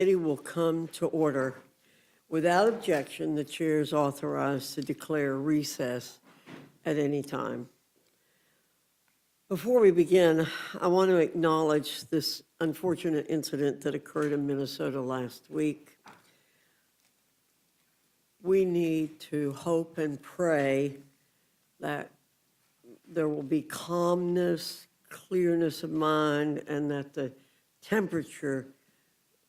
Committee will come to order. Without objection, the chair is authorized to declare recess at any time. Before we begin, I want to acknowledge this unfortunate incident that occurred in Minnesota last week. We need to hope and pray that there will be calmness, clearness of mind, and that the temperature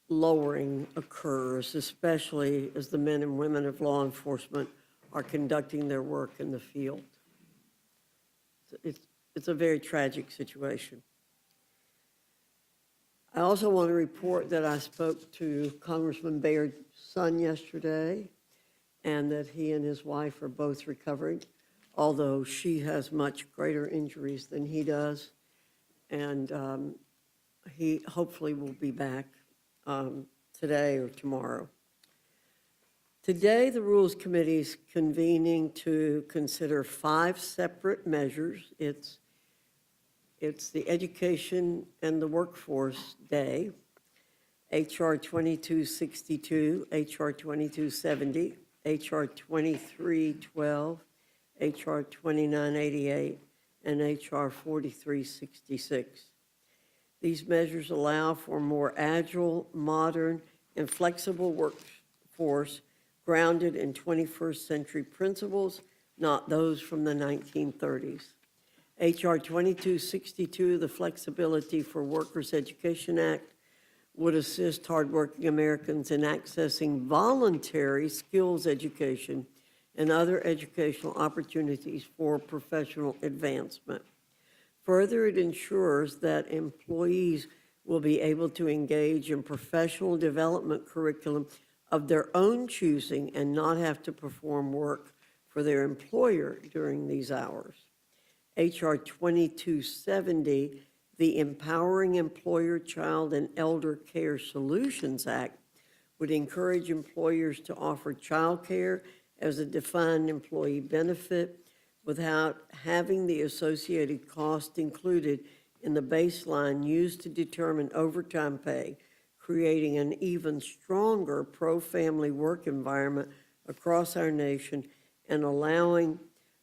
lowering occurs, especially as the men and women of law enforcement are conducting their work in the field. It's a very tragic situation. I also want to report that I spoke to Congressman Bayard's son yesterday, and that he and his wife are both recovering, although she has much greater injuries than he does. And he hopefully will be back today or tomorrow. Today, the Rules Committee is convening to consider 5 separate measures. It's the Education and the Workforce Day, H.R. 2262, H.R. 2270, H.R. 2312, H.R. 2988, and H.R. 4366. These measures allow for more agile, modern, and flexible workforce grounded in 21st century principles, not those from the 1930s. H.R. 2262, the Flexibility for Workers Education Act, would assist hardworking Americans in accessing voluntary skills education and other educational opportunities for professional advancement. Further, it ensures that employees will be able to engage in professional development curriculum of their own choosing and not have to perform work for their employer during these hours. H.R. 2270, the Empowering Employer, Child, and Elder Care Solutions Act, would encourage employers to offer child care as a defined employee benefit without having the associated cost included in the baseline used to determine overtime pay, creating an even stronger pro-family work environment across our nation and allowing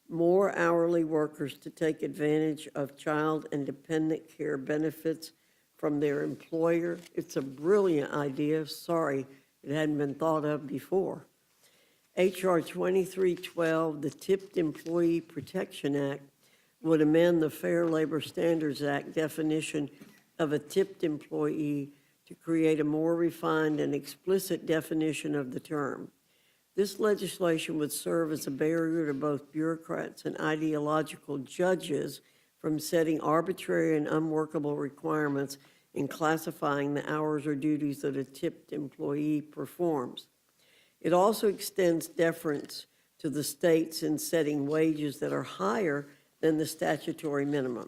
more hourly workers to take advantage of child and dependent care benefits from their employer. It's a brilliant idea. Sorry it hadn't been thought of before. H.R. 2312, the Tipped Employee Protection Act, would amend the Fair Labor Standards Act definition of a tipped employee to create a more refined and explicit definition of the term. This legislation would serve as a barrier to both bureaucrats and ideological judges from setting arbitrary and unworkable requirements in classifying the hours or duties that a tipped employee performs. It also extends deference to the states in setting wages that are higher than the statutory minimum.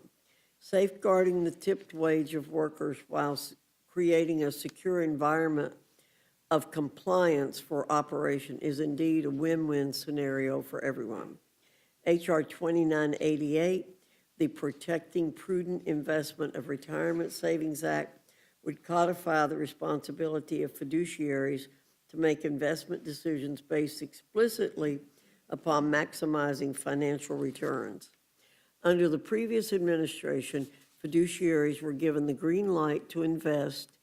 Safeguarding the tipped wage of workers while creating a secure environment of compliance for operation is indeed a win-win scenario for everyone. H.R. 2988, the Protecting Prudent Investment of Retirement Savings Act, would codify the responsibility of fiduciaries to make investment decisions based explicitly upon maximizing financial returns. Under the previous administration, fiduciaries were given the green light to invest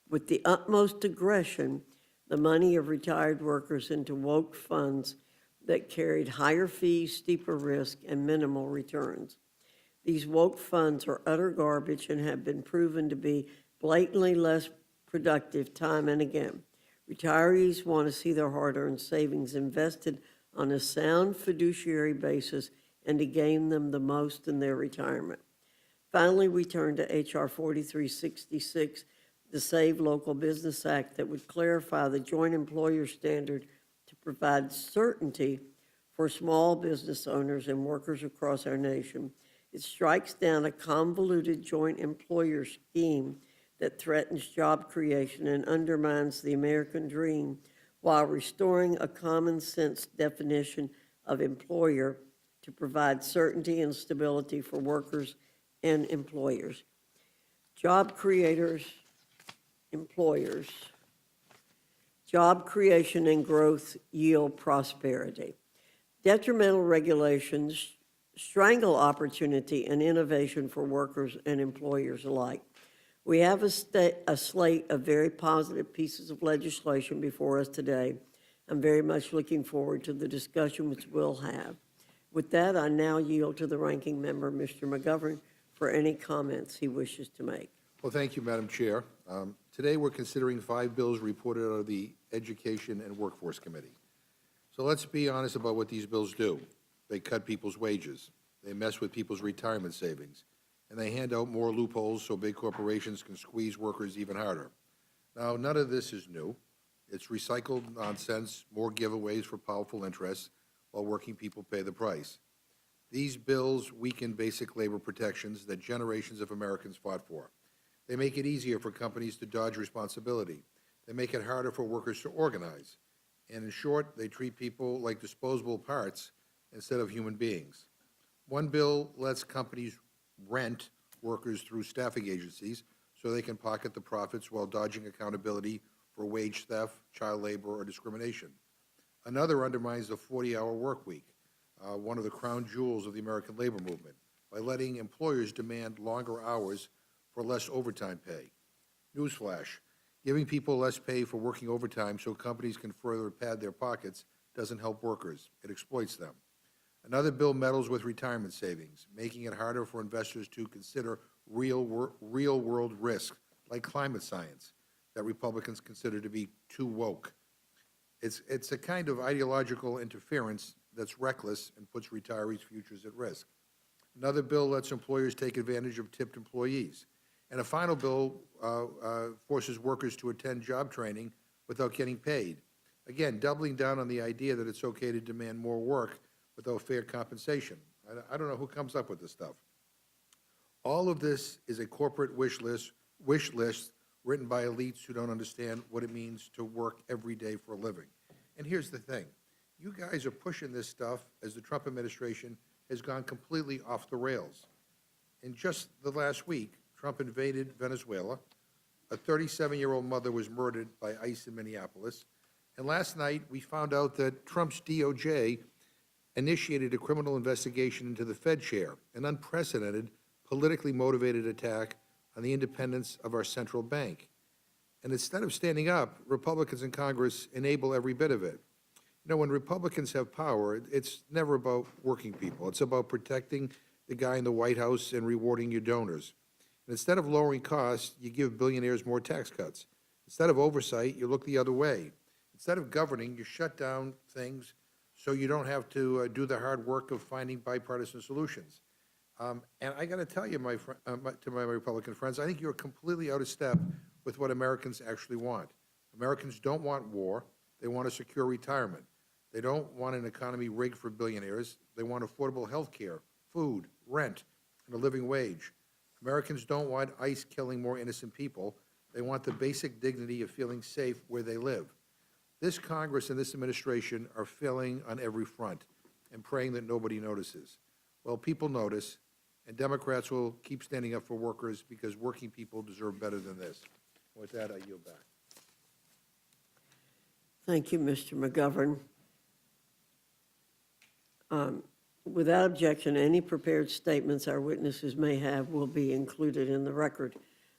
with the utmost aggression the money of retired workers into woke funds that carried higher fees, steeper risk, and minimal returns. These woke funds are utter garbage and have been proven to be blatantly less productive time and again. Retirees want to see their hard-earned savings invested on a sound fiduciary basis and to gain them the most in their retirement. Finally, we turn to H.R. 4366, the Save Local Business Act, that would clarify the joint employer standard to provide certainty for small business owners and workers across our nation. It strikes down a convoluted joint employer scheme that threatens job creation and undermines the American dream while restoring a common sense definition of employer to provide certainty and stability for workers and employers. Job creators, employers, Job creation and growth yield prosperity. Detrimental regulations strangle opportunity and innovation for workers and employers alike. We have a slate of very positive pieces of legislation before us today. I'm very much looking forward to the discussion which we'll have. With that, I now yield to the ranking member, Mr. McGovern, for any comments he wishes to make. Well, thank you, Madam Chair. Today, we're considering 5 bills reported out of the Education and Workforce Committee. So let's be honest about what these bills do. They cut people's wages. They mess with people's retirement savings. And they hand out more loopholes so big corporations can squeeze workers even harder. Now, none of this is new. It's recycled nonsense, more giveaways for powerful interests, while working people pay the price. These bills weaken basic labor protections that generations of Americans fought for. They make it easier for companies to dodge responsibility. They make it harder for workers to organize. And in short, they treat people like disposable parts instead of human beings. One bill lets companies rent workers through staffing agencies so they can pocket the profits while dodging accountability for wage theft, child labor, or discrimination. Another undermines the 40-hour work week, one of the crown jewels of the American labor movement, by letting employers demand longer hours for less overtime pay. Newsflash, giving people less pay for working overtime so companies can further pad their pockets doesn't help workers. It exploits them. Another bill meddles with retirement savings, making it harder for investors to consider real-world risks, like climate science, that Republicans consider to be too woke. It's a kind of ideological interference that's reckless and puts retirees' futures at risk. Another bill lets employers take advantage of tipped employees. And a final bill forces workers to attend job training without getting paid. Again, doubling down on the idea that it's okay to demand more work without fair compensation. I don't know who comes up with this stuff. All of this is a corporate wish list written by elites who don't understand what it means to work every day for a living. And here's the thing. You guys are pushing this stuff as the Trump administration has gone completely off the rails. In just the last week, Trump invaded Venezuela. A 37-year-old mother was murdered by ICE in Minneapolis. And last night, we found out that Trump's DOJ initiated a criminal investigation into the Fed chair, an unprecedented, politically motivated attack on the independence of our central bank. And instead of standing up, Republicans in Congress enable every bit of it. You know, when Republicans have power, it's never about working people. It's about protecting the guy in the White House and rewarding your donors. And instead of lowering costs, you give billionaires more tax cuts. Instead of oversight, you look the other way. Instead of governing, you shut down things so you don't have to do the hard work of finding bipartisan solutions. And I got to tell you, to my Republican friends, I think you're completely out of step with what Americans actually want. Americans don't want war. They want a secure retirement. They don't want an economy rigged for billionaires. They want affordable health care, food, rent, and a living wage. Americans don't want ICE killing more innocent people. They want the basic dignity of feeling safe where they live. This Congress and this administration are failing on every front and praying that nobody notices. Well, people notice, and Democrats will keep standing up for workers because working people deserve better than this. With that, I yield back. Thank you, Mr. McGovern. Without objection, any prepared statements our witnesses may have will be included in the record.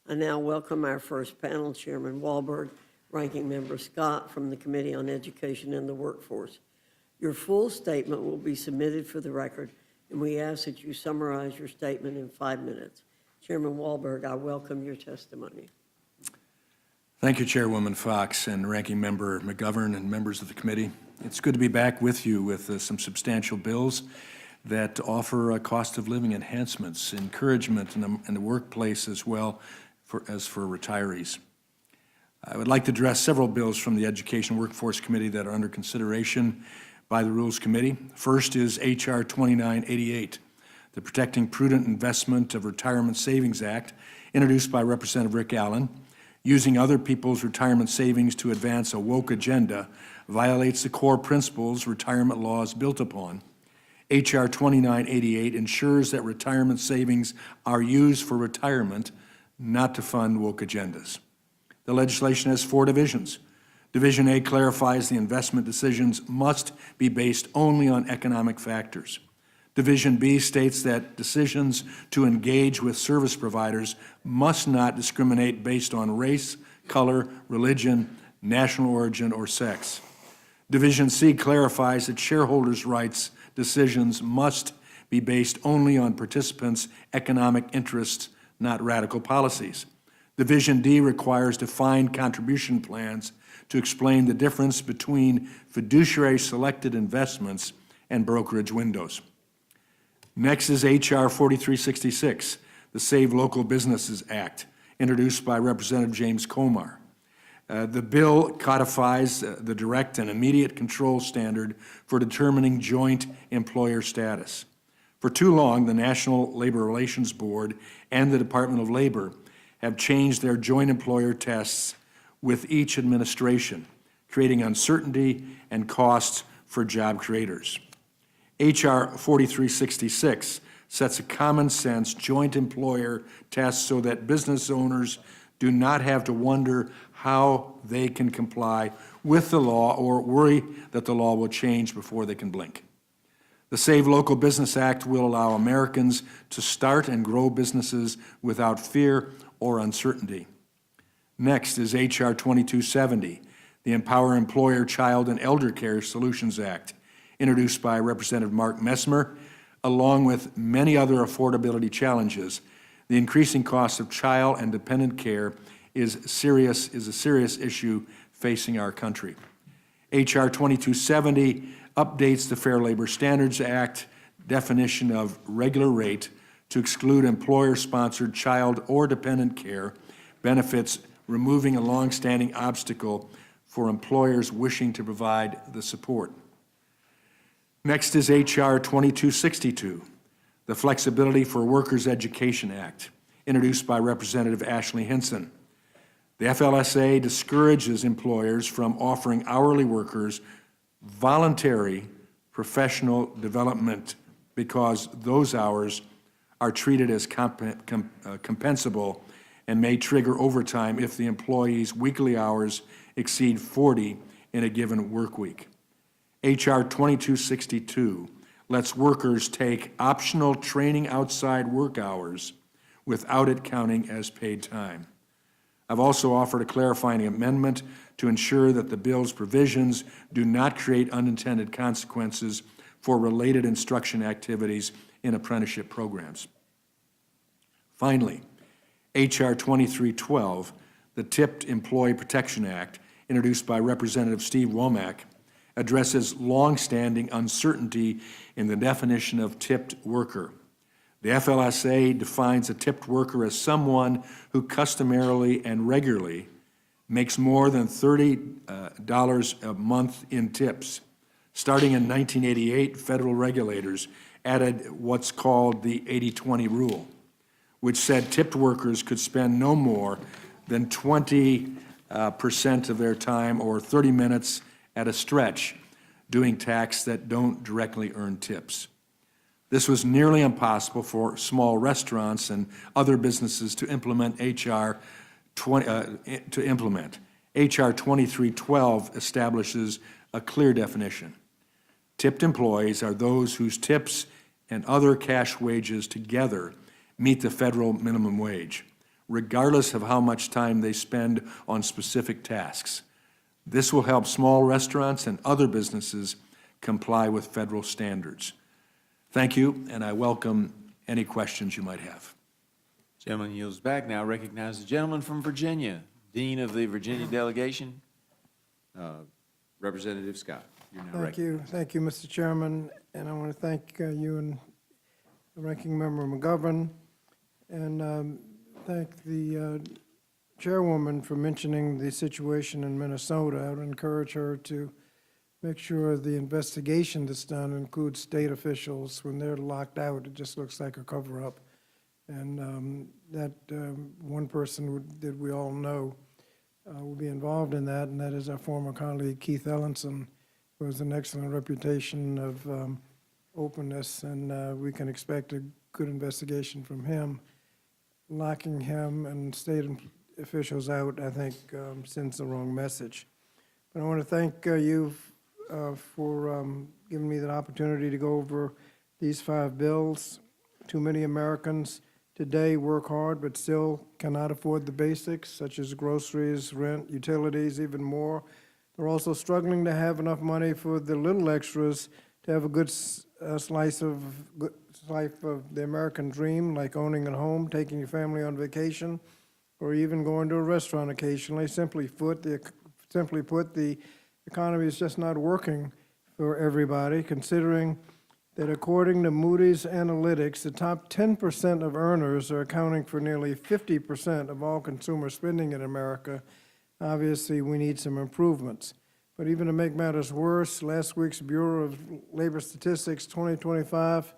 I now welcome our first panel, Chairman Walberg, Ranking Member Scott from the Committee on Education and the Workforce. Your full statement will be submitted for the record, and we ask that you summarize your statement in 5 minutes. Chairman Walberg, I welcome your testimony. Thank you, Chairwoman Fox and Ranking Member McGovern and members of the committee. It's good to be back with you with some substantial bills that offer cost of living enhancements, encouragement in the workplace as well as for retirees. I would like to address several bills from the Education Workforce Committee that are under consideration by the Rules Committee. First is H.R. 2988, the Protecting Prudent Investment of Retirement Savings Act, introduced by Representative Rick Allen. Using other people's retirement savings to advance a woke agenda violates the core principles retirement law is built upon. H.R. 2988 ensures that retirement savings are used for retirement, not to fund woke agendas. The legislation has 4 divisions. Division A clarifies the investment decisions must be based only on economic factors. Division B states that decisions to engage with service providers must not discriminate based on race, color, religion, national origin, or sex. Division C clarifies that shareholders' rights decisions must be based only on participants' economic interests, not radical policies. Division D requires defined contribution plans to explain the difference between fiduciary selected investments and brokerage windows. Next is H.R. 4366, the Save Local Businesses Act, introduced by Representative James Komar. The bill codifies the direct and immediate control standard for determining joint employer status. For too long, the National Labor Relations Board and the Department of Labor have changed their joint employer tests with each administration, creating uncertainty and costs for job creators. H.R. 4366 sets a common-sense joint employer test so that business owners do not have to wonder how they can comply with the law or worry that the law will change before they can blink. The Save Local Business Act will allow Americans to start and grow businesses without fear or uncertainty. Next is H.R. 2270, the Empower Employer, Child, and Elder Care Solutions Act, introduced by Representative Mark Messmer. Along with many other affordability challenges, the increasing cost of child and dependent care is a serious issue facing our country. H.R. 2270 updates the Fair Labor Standards Act definition of regular rate to exclude employer-sponsored child or dependent care benefits, removing a longstanding obstacle for employers wishing to provide the support. Next is H.R. 2262, the Flexibility for Workers Education Act, introduced by Representative Ashley Hinson. The FLSA discourages employers from offering hourly workers voluntary professional development because those hours are treated as compensable and may trigger overtime if the employee's weekly hours exceed 40 in a given work week. H.R. 2262 lets workers take optional training outside work hours without it counting as paid time. I've also offered a clarifying amendment to ensure that the bill's provisions do not create unintended consequences for related instruction activities in apprenticeship programs. Finally, H.R. 2312, the Tipped Employee Protection Act, introduced by Representative Steve Womack, addresses longstanding uncertainty in the definition of tipped worker. The FLSA defines a tipped worker as someone who customarily and regularly makes more than $30 a month in tips. Starting in 1988, federal regulators added what's called the 80-20 rule, which said tipped workers could spend no more than 20% of their time, or 30 minutes at a stretch, doing tasks that don't directly earn tips. This was nearly impossible for small restaurants and other businesses to implement. H.R. 2312 establishes a clear definition. Tipped employees are those whose tips and other cash wages together meet the federal minimum wage, regardless of how much time they spend on specific tasks. This will help small restaurants and other businesses comply with federal standards. Thank you, and I welcome any questions you might have. Gentleman yields back. Now recognize the gentleman from Virginia, Dean of the Virginia Delegation, Representative Scott. You're now recognized. Thank you, Mr. Chairman, and I want to thank you and the Ranking Member McGovern, and thank the Chairwoman for mentioning the situation in Minnesota. I would encourage her to make sure the investigation that's done includes state officials. When they're locked out, it just looks like a cover-up. And that one person that we all know will be involved in that, and that is our former colleague Keith Ellenson, who has an excellent reputation of openness, and we can expect a good investigation from him. Locking him and state officials out, I think, sends the wrong message. But I want to thank you for giving me the opportunity to go over these 5 bills. Too many Americans today work hard but still cannot afford the basics, such as groceries, rent, utilities, even more. They're also struggling to have enough money for the little extras to have a good slice of life of the American dream, like owning a home, taking your family on vacation, or even going to a restaurant occasionally. Simply put, the economy is just not working for everybody, considering that according to Moody's Analytics, the top 10% of earners are accounting for nearly 50% of all consumer spending in America. Obviously, we need some improvements. But even to make matters worse, last week's Bureau of Labor Statistics 2025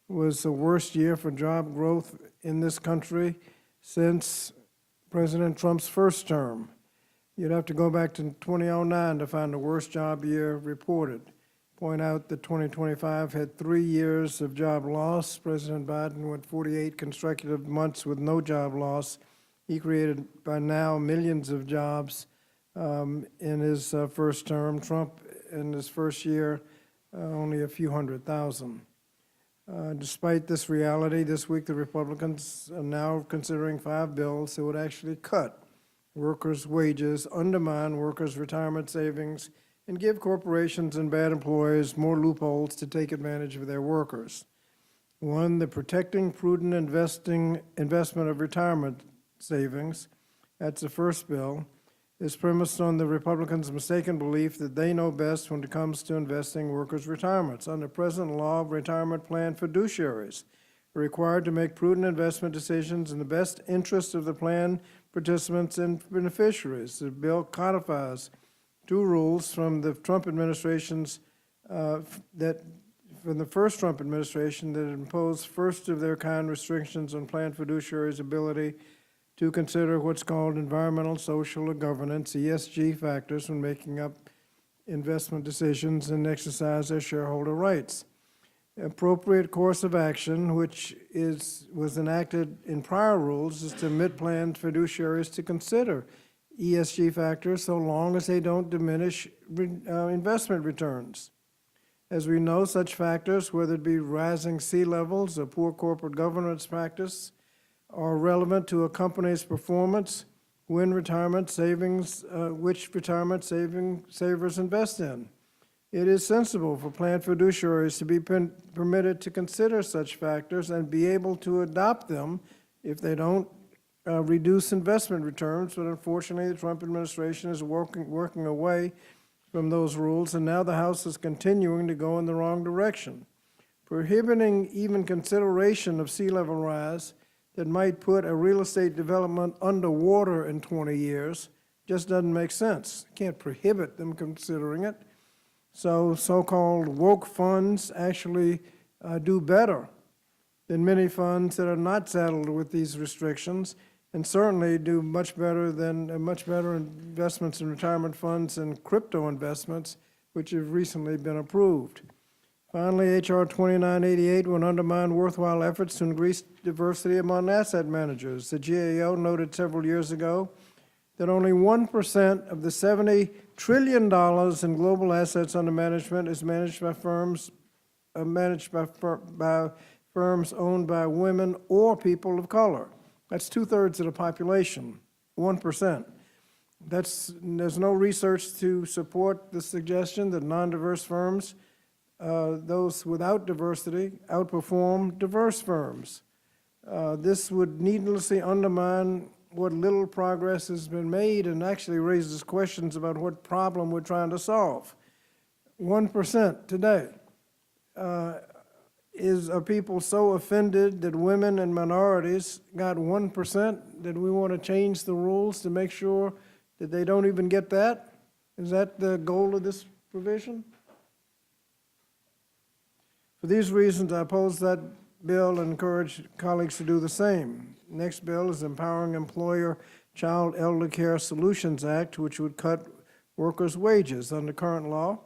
was the worst year for job growth in this country since President Trump's first term. You'd have to go back to 2009 to find the worst job year reported. Point out that 2025 had 3 years of job loss. President Biden went 48 consecutive months with no job loss. He created by now millions of jobs in his first term. Trump, in his first year, only a few 100,000. Despite this reality, this week the Republicans are now considering 5 bills that would actually cut workers' wages, undermine workers' retirement savings, and give corporations and bad employers more loopholes to take advantage of their workers. One, the Protecting Prudent Investment of Retirement Savings, that's the first bill, is premised on the Republicans' mistaken belief that they know best when it comes to investing workers' retirements. Under present law, retirement plan fiduciaries are required to make prudent investment decisions in the best interest of the plan participants and beneficiaries. The bill codifies 2 rules from the Trump administration's from the first Trump administration that imposed first-of-their-kind restrictions on plan fiduciaries' ability to consider what's called environmental, social, or governance, ESG factors when making up investment decisions and exercise their shareholder rights. Appropriate course of action, which was enacted in prior rules, is to permit plan fiduciaries to consider ESG factors so long as they don't diminish investment returns. As we know, such factors, whether it be rising sea levels or poor corporate governance practice, are relevant to a company's performance when retirement savings, which retirement savers invest in. It is sensible for plan fiduciaries to be permitted to consider such factors and be able to adopt them if they don't reduce investment returns, but unfortunately, the Trump administration is working away from those rules, and now the House is continuing to go in the wrong direction. Prohibiting even consideration of sea level rise that might put a real estate development underwater in 20 years just doesn't make sense. Can't prohibit them considering it. So-called woke funds actually do better than many funds that are not saddled with these restrictions, and certainly do much better investments in retirement funds and crypto investments, which have recently been approved. Finally, H.R. 2988 would undermine worthwhile efforts to increase diversity among asset managers. The GAO noted several years ago that only 1% of the $70 trillion in global assets under management is managed by firms owned by women or people of color. That's 2/3 of the population, 1%. There's no research to support the suggestion that non-diverse firms, those without diversity, outperform diverse firms. This would needlessly undermine what little progress has been made and actually raises questions about what problem we're trying to solve. 1% today. Are people so offended that women and minorities got 1% that we want to change the rules to make sure that they don't even get that? Is that the goal of this provision? For these reasons, I oppose that bill and encourage colleagues to do the same. Next bill is Empowering Employer Child Elder Care Solutions Act, which would cut workers' wages. Under current law,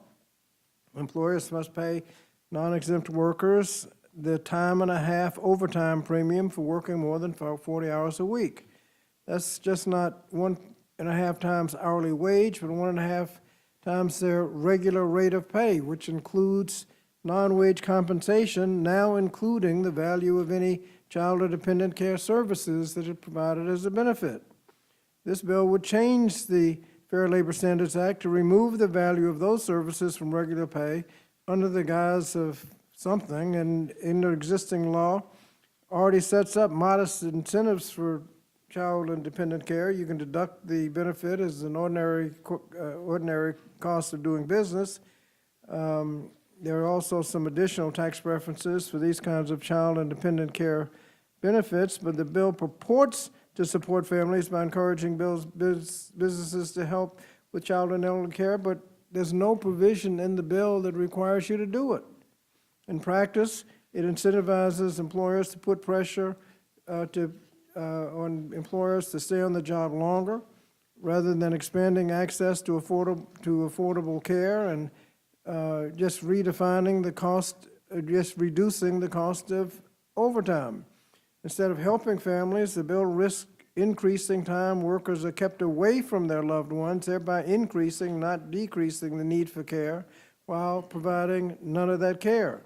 employers must pay non-exempt workers the time and a half overtime premium for working more than 40 hours a week. That's just not 1.5 times hourly wage, but 1.5 times their regular rate of pay, which includes non-wage compensation, now including the value of any child or dependent care services that are provided as a benefit. This bill would change the Fair Labor Standards Act to remove the value of those services from regular pay under the guise of something, and in the existing law already sets up modest incentives for child and dependent care. You can deduct the benefit as an ordinary cost of doing business. There are also some additional tax preferences for these kinds of child and dependent care benefits, but the bill purports to support families by encouraging businesses to help with child and elder care, but there's no provision in the bill that requires you to do it. In practice, it incentivizes employers to put pressure on employers to stay on the job longer, rather than expanding access to affordable care and just redefining the cost, just reducing the cost of overtime. Instead of helping families, the bill risks increasing time workers are kept away from their loved ones, thereby increasing, not decreasing, the need for care, while providing none of that care.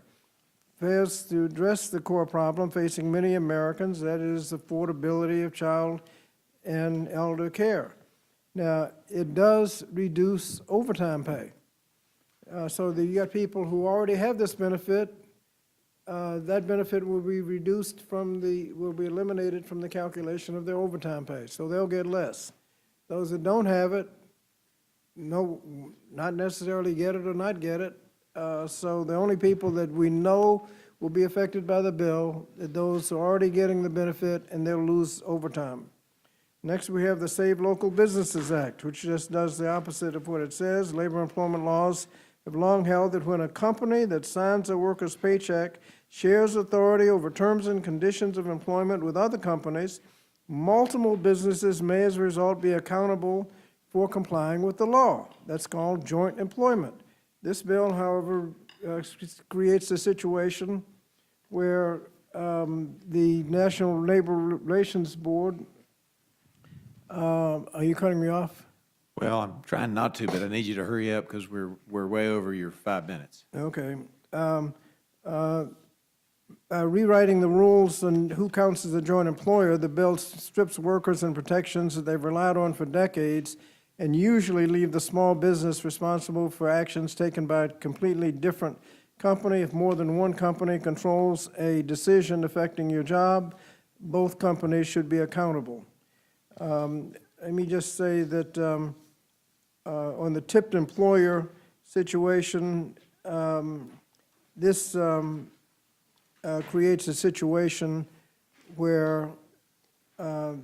Fails to address the core problem facing many Americans, that is affordability of child and elder care. Now, it does reduce overtime pay. So that you got people who already have this benefit, that benefit will be will be eliminated from the calculation of their overtime pay, so they'll get less. Those that don't have it, no, not necessarily get it or not get it. So the only people that we know will be affected by the bill are those who are already getting the benefit, and they'll lose overtime. Next, we have the Save Local Businesses Act, which just does the opposite of what it says. Labor employment laws have long held that when a company that signs a worker's paycheck shares authority over terms and conditions of employment with other companies, multiple businesses may as a result be accountable for complying with the law. That's called joint employment. This bill, however, creates a situation where the National Labor Relations Board, are you cutting me off? Well, I'm trying not to, but I need you to hurry up because we're way over your 5 minutes. Okay. Rewriting the rules on who counts as a joint employer, the bill strips workers and protections that they've relied on for decades and usually leave the small business responsible for actions taken by a completely different company. If more than one company controls a decision affecting your job, both companies should be accountable. Let me just say that on the tipped employer situation, this creates a situation where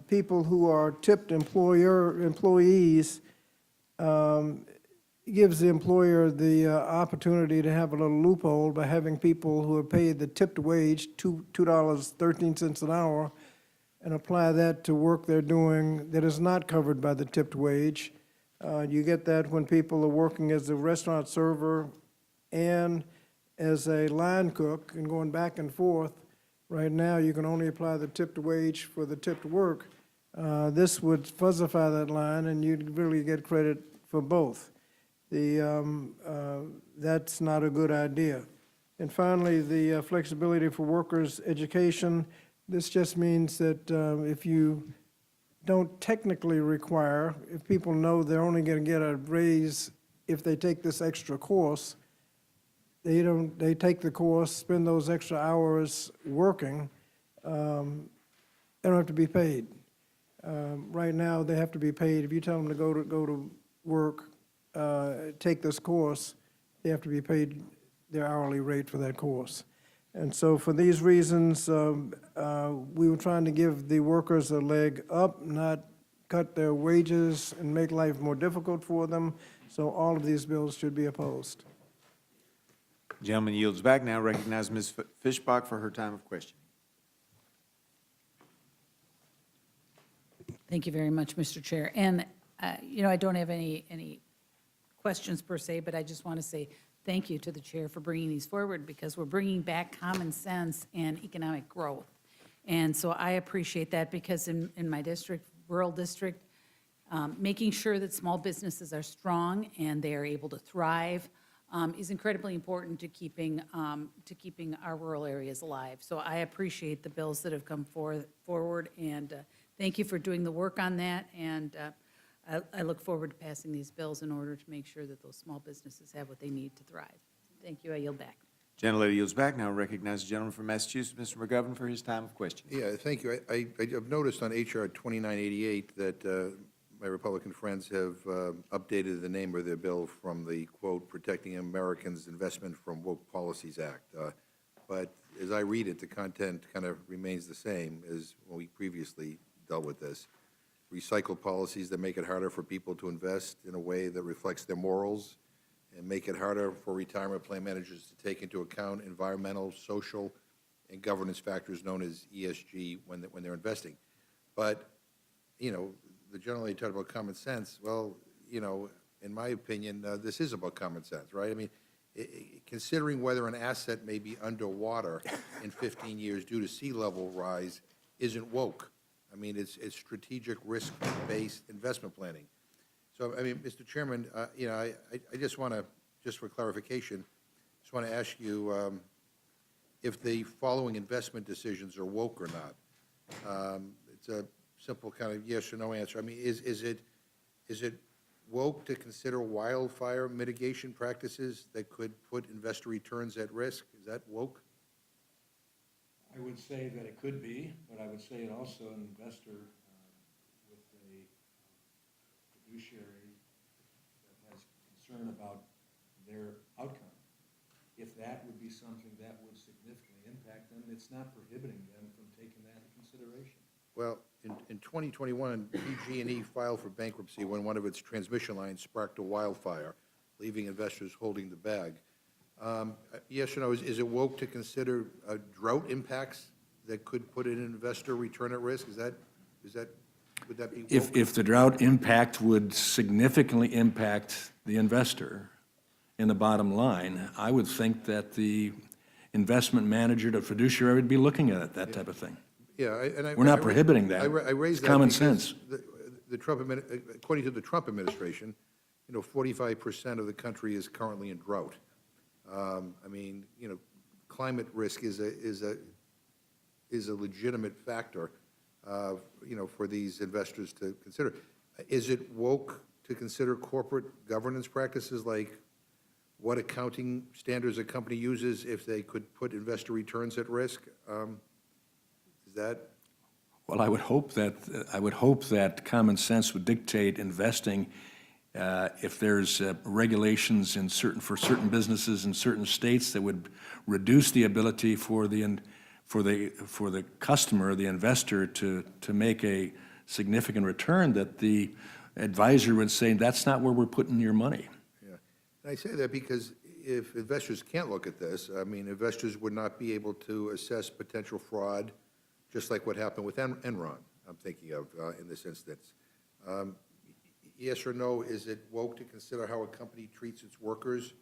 people who are tipped employees gives the employer the opportunity to have a little loophole by having people who are paid the tipped wage, $2.13 an hour, and apply that to work they're doing that is not covered by the tipped wage. You get that when people are working as a restaurant server and as a line cook and going back and forth. Right now, you can only apply the tipped wage for the tipped work. This would fuzzify that line, and you'd really get credit for both. That's not a good idea. And finally, the flexibility for workers' education. This just means that if you don't technically require, if people know they're only going to get a raise if they take this extra course, they take the course, spend those extra hours working, they don't have to be paid. Right now, they have to be paid. If you tell them to go to work, take this course, they have to be paid their hourly rate for that course. And so for these reasons, we were trying to give the workers a leg up, not cut their wages and make life more difficult for them. So all of these bills should be opposed. Gentleman yields back. Now recognize Ms. Fishbach for her time of questioning. Thank you very much, Mr. Chair. And, I don't have any questions per se, but I just want to say thank you to the chair for bringing these forward, because we're bringing back common sense and economic growth. And so I appreciate that, because in my district, rural district, Making sure that small businesses are strong and they are able to thrive is incredibly important to keeping our rural areas alive. So I appreciate the bills that have come forward, and thank you for doing the work on that. And I look forward to passing these bills in order to make sure that those small businesses have what they need to thrive. Thank you. I yield back. Gentlelady yields back. Now recognize the gentleman from Massachusetts, Mr. McGovern, for his time of questioning. Yeah, thank you. I've noticed on H.R. 2988 that my Republican friends have updated the name of their bill from the, quote, Protecting Americans' Investment from Woke Policies Act. But as I read it, the content kind of remains the same as when we previously dealt with this. Recycle policies that make it harder for people to invest in a way that reflects their morals, and make it harder for retirement plan managers to take into account environmental, social, and governance factors known as ESG when they're investing. But, you know, the generally talk about common sense. Well, you know, in my opinion, this is about common sense, right? I mean, considering whether an asset may be underwater in 15 years due to sea level rise isn't woke. I mean, it's strategic risk-based investment planning. So, I mean, Mr. Chairman, you know, I just want to, just for clarification, just want to ask you if the following investment decisions are woke or not. It's a simple kind of yes or no answer. I mean, is it woke to consider wildfire mitigation practices that could put investor returns at risk? Is that woke? I would say that it could be, but I would say it also an investor with a fiduciary that has concern about their outcome. If that would be something that would significantly impact them, it's not prohibiting them from taking that into consideration. Well, in 2021, PG&E filed for bankruptcy when one of its transmission lines sparked a wildfire, leaving investors holding the bag. Yes or no, is it woke to consider drought impacts that could put an investor return at risk? Would that be woke? If the drought impact would significantly impact the investor in the bottom line, I would think that the investment manager, the fiduciary, would be looking at it, that type of thing. Yeah, We're not prohibiting that. I raised It's that common because sense. According to the Trump administration, you know, 45% of the country is currently in drought. I mean, you know, climate risk is a legitimate factor, you know, for these investors to consider. Is it woke to consider corporate governance practices like what accounting standards a company uses if they could put investor returns at risk? Is that? Well, I would hope that common sense would dictate investing. If there's regulations for certain businesses in certain states that would reduce the ability for the customer, the investor, to make a significant return, that the advisor would say, that's not where we're putting your money. Yeah, and I say that because if investors can't look at this, I mean, investors would not be able to assess potential fraud, just like what happened with Enron, I'm thinking of in this instance. Yes or no, is it woke to consider how a company treats its workers,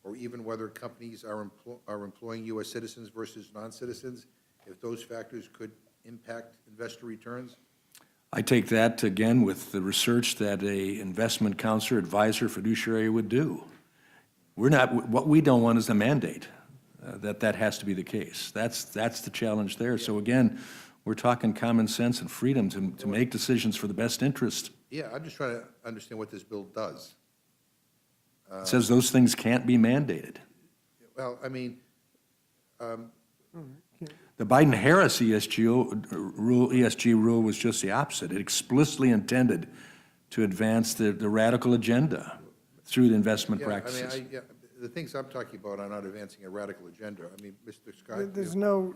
or even whether companies are employing U.S. citizens versus non-citizens, if those factors could impact investor returns? I take that, again, with the research that a investment counselor, advisor, fiduciary would do. What we don't want is a mandate that has to be the case. That's the challenge there. So again, we're talking common sense and freedom to make decisions for the best interest. Yeah, I'm just trying to understand what this bill does. It says those things can't be mandated. Well, I mean, The Biden-Harris ESG rule was just the opposite. It explicitly intended to advance the radical agenda through the investment yeah, practices. I mean, the things I'm talking about are not advancing a radical agenda. I mean, Mr. Scott. There's no,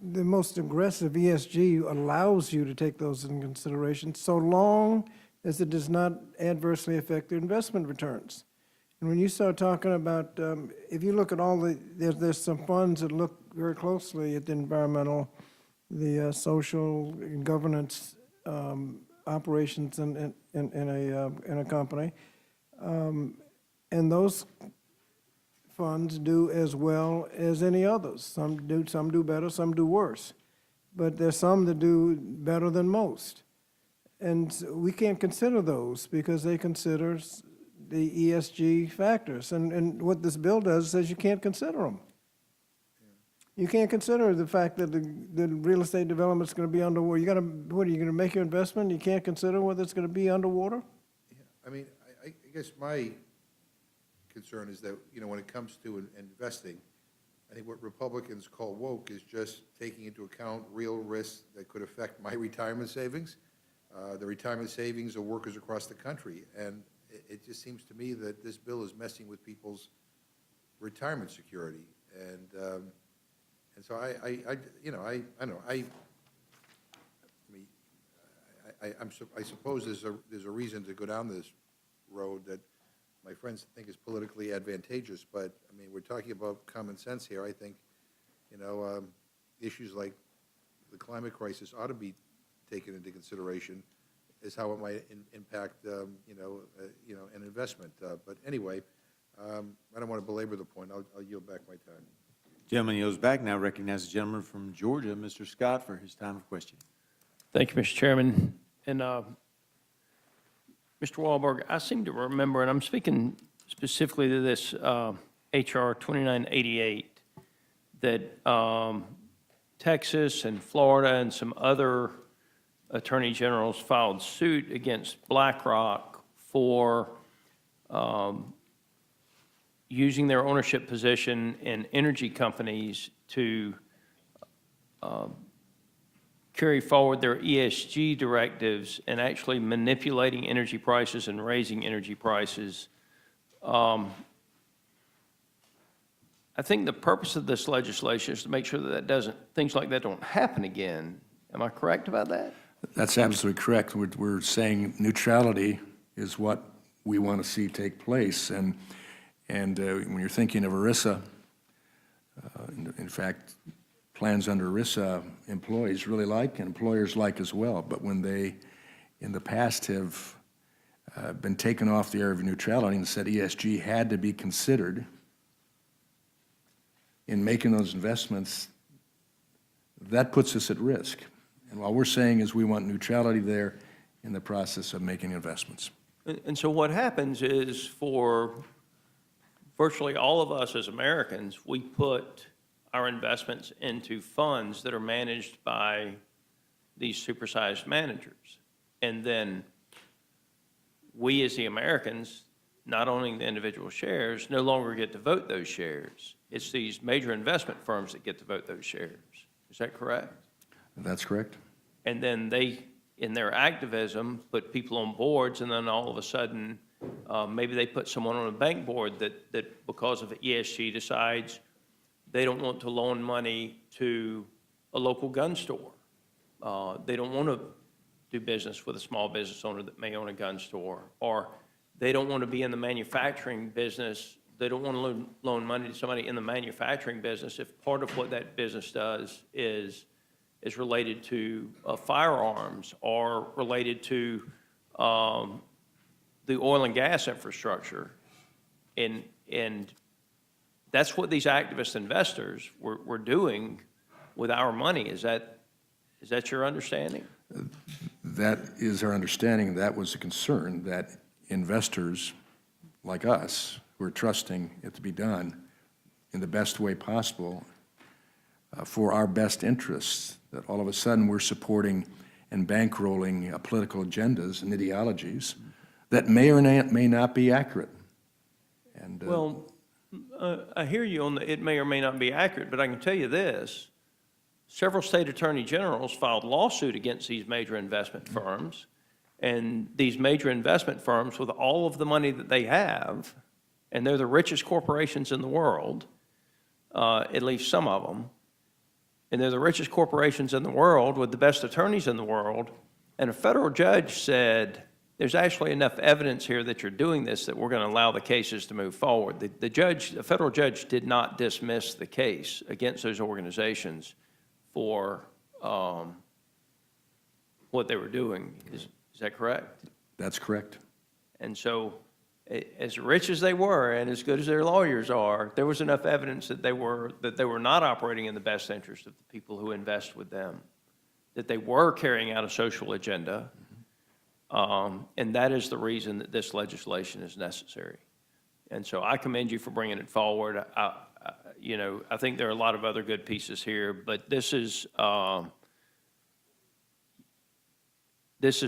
the most aggressive ESG allows you to take those into consideration so long as it does not adversely affect the investment returns. And when you start talking about, if you look at all there's some funds that look very closely at the environmental, the social and governance operations in a company, and those funds do as well as any others. Some do better, some do worse. But there's some that do better than most. And we can't consider those because they consider the ESG factors. And what this bill does says you can't consider them. You can't consider the fact that the real estate development's going to be underwater. What, are you going to make your investment? You can't consider whether it's going to be underwater? I mean, I guess my concern is that, you know, when it comes to investing, I think what Republicans call woke is just taking into account real risks that could affect my retirement savings, the retirement savings of workers across the country. And it just seems to me that this bill is messing with people's retirement security. And so I don't know, I suppose there's a reason to go down this road that my friends think is politically advantageous, but, I mean, we're talking about common sense here. I think, you know, issues like the climate crisis ought to be taken into consideration as how it might impact, you know, an investment. But anyway, I don't want to belabor the point. I'll yield back my time. Gentleman yields back. Now recognize the gentleman from Georgia, Mr. Scott, for his time of question. Thank you, Mr. Chairman. And Mr. Wahlberg, I seem to remember, and I'm speaking specifically to this HR 2988, that Texas and Florida and some other attorney generals filed suit against BlackRock for using their ownership position in energy companies to carry forward their ESG directives and actually manipulating energy prices and raising energy prices. I think the purpose of this legislation is to make sure that things like that don't happen again. Am I correct about that? That's absolutely correct. We're saying neutrality is what we want to see take place. And when you're thinking of ERISA, in fact, plans under ERISA employees really like and employers like as well. But when they, in the past, have been taken off the area of neutrality and said ESG had to be considered in making those investments, that puts us at risk. And what we're saying is we want neutrality there in the process of making investments. And so what happens is for virtually all of us as Americans, we put our investments into funds that are managed by these supersized managers. And then we as the Americans, not owning the individual shares, no longer get to vote those shares. It's these major investment firms that get to vote those shares. Is that correct? That's correct. And then they, in their activism, put people on boards, and then all of a sudden, maybe they put someone on a bank board that because of ESG decides they don't want to loan money to a local gun store. They don't want to do business with a small business owner that may own a gun store, or they don't want to be in the manufacturing business. They don't want to loan money to somebody in the manufacturing business if part of what that business does is related to firearms or related to the oil and gas infrastructure. And that's what these activist investors were doing with our money. Is that your understanding? That is our understanding. That was a concern, that investors like us who are trusting it to be done in the best way possible for our best interests, that all of a sudden we're supporting and bankrolling political agendas and ideologies that may or may not be accurate. And Well, I hear you on it may or may not be accurate, but I can tell you this. Several state attorney generals filed lawsuit against these major investment firms, and these major investment firms, with all of the money that they have, and they're the richest corporations in the world, at least some of them, and they're the richest corporations in the world with the best attorneys in the world, and a federal judge said, there's actually enough evidence here that you're doing this that we're going to allow the cases to move forward. The federal judge did not dismiss the case against those organizations for what they were doing. Is that correct? that's correct. And so, as rich as they were and as good as their lawyers are, there was enough evidence that they were not operating in the best interest of the people who invest with them, that they were carrying out a social agenda, And that is the reason that this legislation is necessary. And so I commend you for bringing it forward. You know, I think there are a lot of other good pieces here, but this is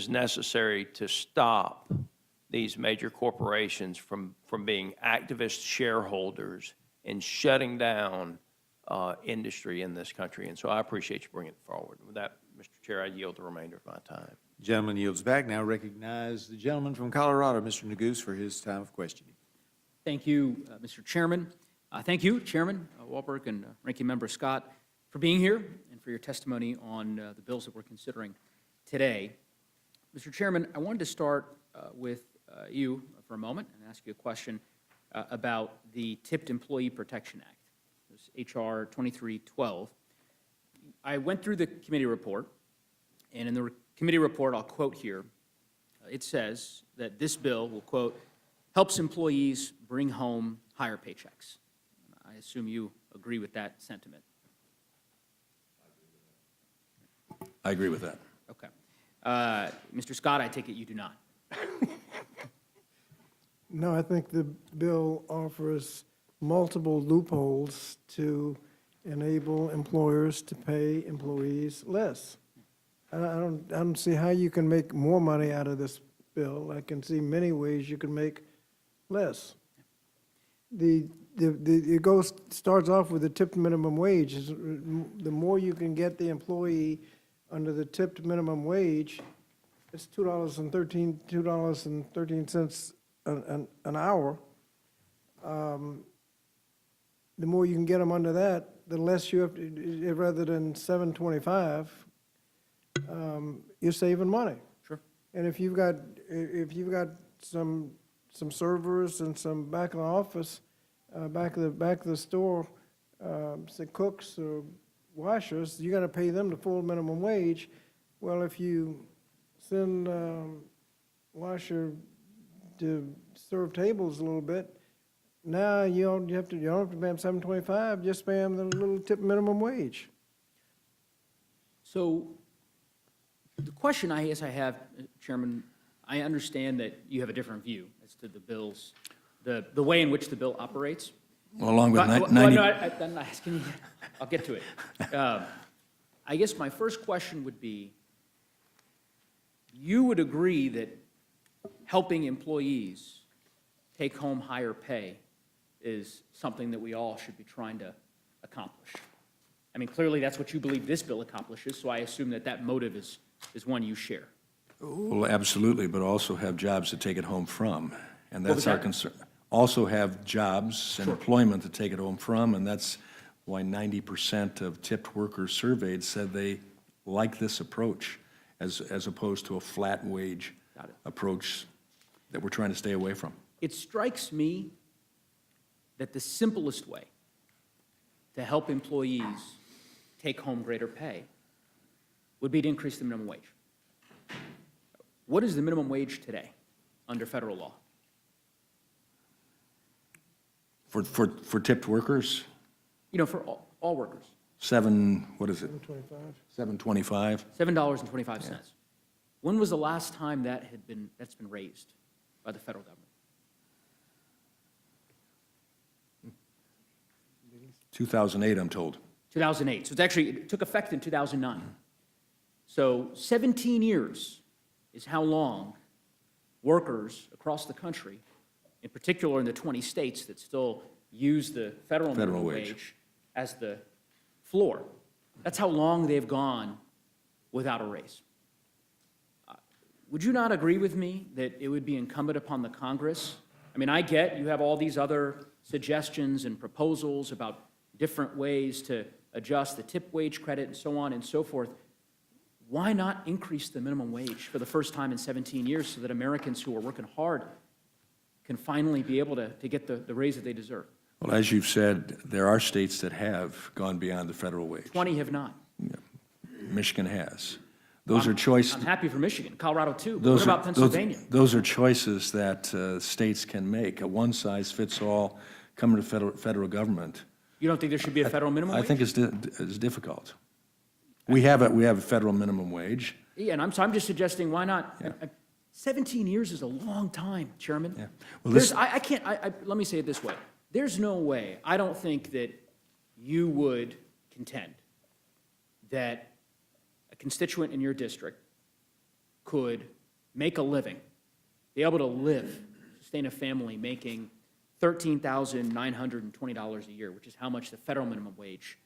necessary to stop these major corporations from being activist shareholders and shutting down industry in this country. And so I appreciate you bringing it forward. With that, Mr. Chair, I yield the remainder of my time. Gentleman yields back. Now recognize the gentleman from Colorado, Mr. Neguse, for his time of questioning. Thank you, Mr. Chairman. Thank you, Chairman Walberg and Ranking Member Scott, for being here and for your testimony on the bills that we're considering today. Mr. Chairman, I wanted to start with you for a moment and ask you a question about the Tipped Employee Protection Act. This H.R. 2312. I went through the committee report, and in the committee report, I'll quote here, it says that this bill will, quote, helps employees bring home higher paychecks. I assume you agree with that sentiment. I agree with that. Okay. Mr. Scott, I take it you do not. No, I think the bill offers multiple loopholes to enable employers to pay employees less. I don't see how you can make more money out of this bill. I can see many ways you can make less. Starts off with the tipped minimum wage. The more you can get the employee under the tipped minimum wage, it's $2.13 an hour. The more you can get them under that, the less you have to, rather than $7.25, you're saving money. Sure. And if you've got some servers and some back of the office, back of the store, say cooks or washers, you got to pay them the full minimum wage. Well, if you send washer to serve tables a little bit, now you don't have to pay them $7.25, just pay them the little tip minimum wage. So the question I guess I have, Chairman, I understand that you have a different view as to the bills, the way in which the bill operates. Well, along with Well, 90... no, I'm not asking you. I'll get to it. I guess my first question would be, you would agree that helping employees take home higher pay is something that we all should be trying to accomplish. I mean, clearly that's what you believe this bill accomplishes, so I assume that that motive is one you share. Well, absolutely, but also have jobs to take it home from, and What was that's our that? concern. Also have jobs and employment to take it home from, and that's why 90% of tipped workers surveyed said they like this approach as opposed to a flat wage Got it. approach that we're trying to stay away from. It strikes me that the simplest way to help employees take home greater pay would be to increase the minimum wage. What is the minimum wage today under federal law? For tipped workers, You know, for all workers, what is it? $7.25. $7.25. When was the last time that's been raised by the federal government? 2008, I'm told. 2008. So it took effect in 2009. So 17 years is how long workers across the country, in particular in the 20 states that still use the federal minimum wage as the floor, that's how long they've gone without a raise. Would you not agree with me that it would be incumbent upon the Congress? I mean, I get you have all these other suggestions and proposals about different ways to adjust the tip wage credit and so on and so forth. Why not increase the minimum wage for the first time in 17 years so that Americans who are working hard can finally be able to get the raise that they deserve? Well, as you've said, there are states that have gone beyond the federal wage. 20 have not. Michigan has. Those are choices. I'm happy for Michigan, Colorado too. But what about Pennsylvania? Those are choices that states can make. A one-size-fits-all coming to federal government. You don't think there should be a federal minimum wage? I think it's difficult. We have a federal minimum wage. Yeah, and I'm just suggesting, why not? 17 years is a long time, Chairman. Yeah. Well, this- I can't, let me say it this way. There's no way, I don't think that you would contend that a constituent in your district could make a living, be able to live, sustain a family making $13,920 a year, which is how much the federal minimum wage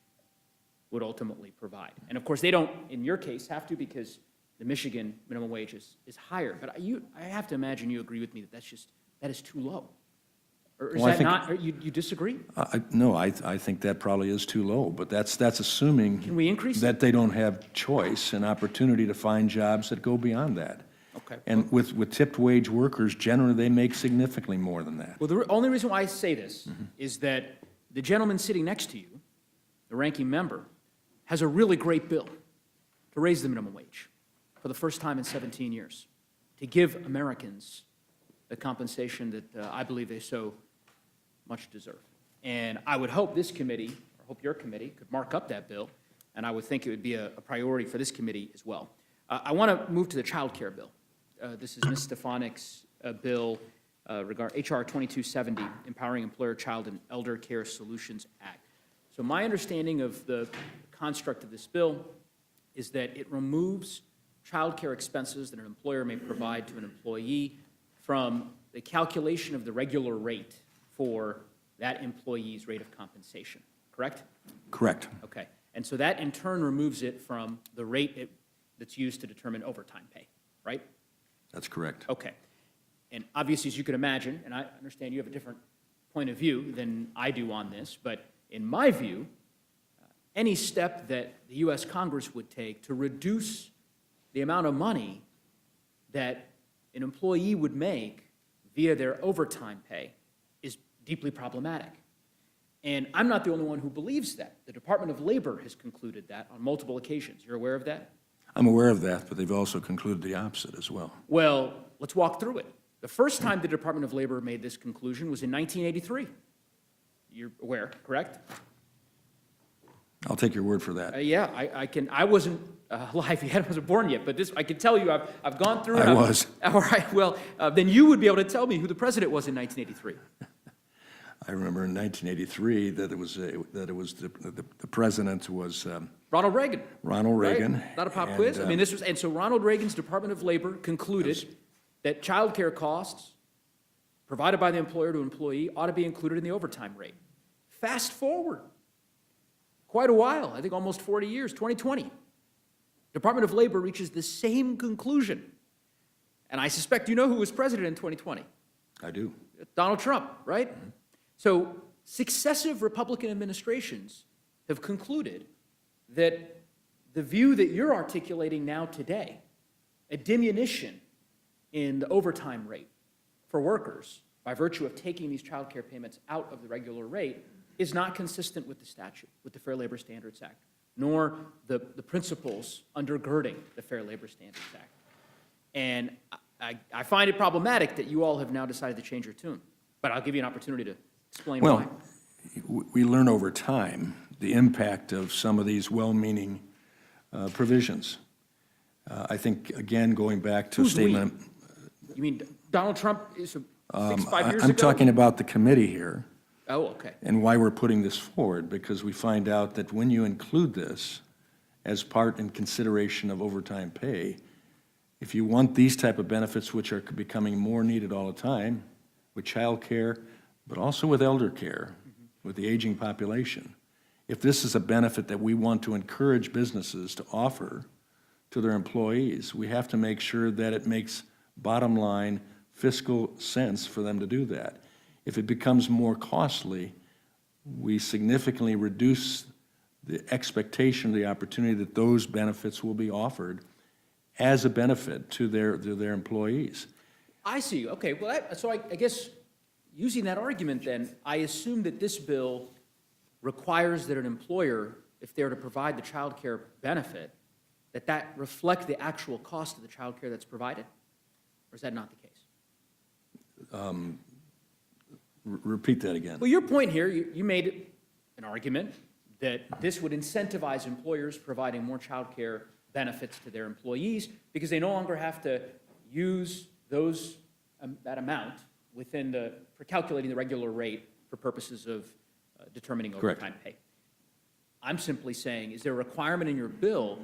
would ultimately provide. And of course, they don't, in your case, have to because the Michigan minimum wage is higher. But I have to imagine you agree with me that that is too low. Or is Well, I that think- not, or you disagree? No, I think that probably is too low, but that's assuming. Can we increase it? That they don't have choice and opportunity to find jobs that go beyond that. Okay. And with tipped wage workers, generally, they make significantly more than that. Well, the only reason why I say this is that the gentleman sitting next to you, the ranking member, has a really great bill to raise the minimum wage for the first time in 17 years, to give Americans the compensation that I believe they so much deserve. And I would hope this committee, or hope your committee, could mark up that bill, and I would think it would be a priority for this committee as well. I want to move to the child care bill. This is Ms. Stefanik's bill regarding HR 2270, Empowering Employer, Child, and Elder Care Solutions Act. So my understanding of the construct of this bill is that it removes child care expenses that an employer may provide to an employee from the calculation of the regular rate for that employee's rate of compensation, correct? Correct. Okay. And so that in turn removes it from the rate that's used to determine overtime pay, right? That's correct. Okay. And obviously, as you can imagine, and I understand you have a different point of view than I do on this, but in my view, any step that the U.S. Congress would take to reduce the amount of money that an employee would make via their overtime pay is deeply problematic. And I'm not the only one who believes that. The Department of Labor has concluded that on multiple occasions. You're aware of that? I'm aware of that, but they've also concluded the opposite as well. Well, let's walk through it. The first time the Department of Labor made this conclusion was in 1983. You're aware, correct? I'll take your word for that. Yeah, I wasn't alive yet, I wasn't born yet, but this, I can tell you, I've gone through it. I was. All right, well, then you would be able to tell me who the president was in 1983. I remember in 1983 that the president was Ronald Reagan. Ronald right? Reagan. Not a pop and, quiz. I mean, and so Ronald Reagan's Department of Labor concluded that child care costs provided by the employer to employee ought to be included in the overtime rate. Fast forward quite a while, I think almost 40 years, 2020. Department of Labor reaches the same conclusion. And I suspect you know who was president in 2020. I do. Donald Trump, right? So successive Republican administrations have concluded that the view that you're articulating now today, a diminution in the overtime rate for workers by virtue of taking these child care payments out of the regular rate, is not consistent with the statute, with the Fair Labor Standards Act, nor the principles undergirding the Fair Labor Standards Act. And I find it problematic that you all have now decided to change your tune, but I'll give you an opportunity to explain why. Well, we learn over time the impact of some of these well-meaning provisions. I think, again, going back to a Who's we? statement. You mean Donald Trump is 5 years ago? I'm talking about the committee here Oh, okay. and why we're putting this forward, because we find out that when you include this as part in consideration of overtime pay, if you want these type of benefits, which are becoming more needed all the time, with child care, but also with elder care, with the aging population, if this is a benefit that we want to encourage businesses to offer to their employees, we have to make sure that it makes bottom line fiscal sense for them to do that. If it becomes more costly, we significantly reduce the expectation, the opportunity that those benefits will be offered as a benefit to their employees. I see. Okay, well, so I guess using that argument then, I assume that this bill requires that an employer, if they're to provide the child care benefit, that reflect the actual cost of the child care that's provided? Or is that not the case? Repeat that again. Well, your point here, you made an argument that this would incentivize employers providing more child care benefits to their employees because they no longer have to use those, that amount within the, for calculating the regular rate for purposes of determining Correct. overtime pay. I'm simply saying, is there a requirement in your bill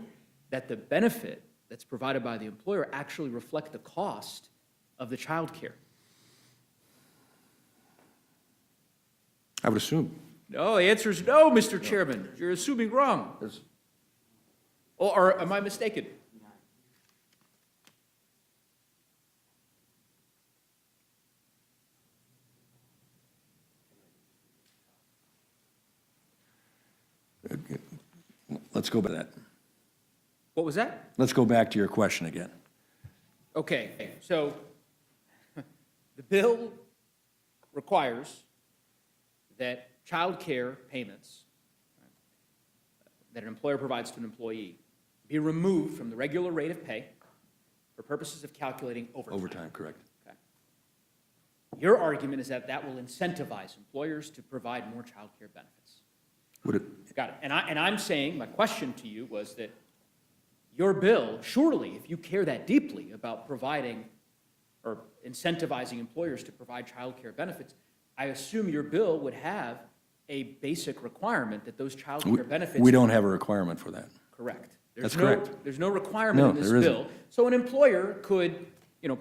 that the benefit that's provided by the employer actually reflect the cost of the childcare? I would assume. No, the answer is no, Mr. Chairman. You're assuming wrong. Or am I mistaken? Let's go by that. What was that? Let's go back to your question again. Okay, so the bill requires that child care payments that an employer provides to an employee be removed from the regular rate of pay for purposes of calculating overtime. Overtime, correct. Okay. Your argument is that that will incentivize employers to provide more child care benefits. Would it, Got it. And I'm saying, my question to you was that your bill, surely, if you care that deeply about providing or incentivizing employers to provide child care benefits, I assume your bill would have a basic requirement that those child care benefits. we don't have a requirement for that. Correct. That's correct. There's no requirement in No, this there isn't. bill. So an employer could,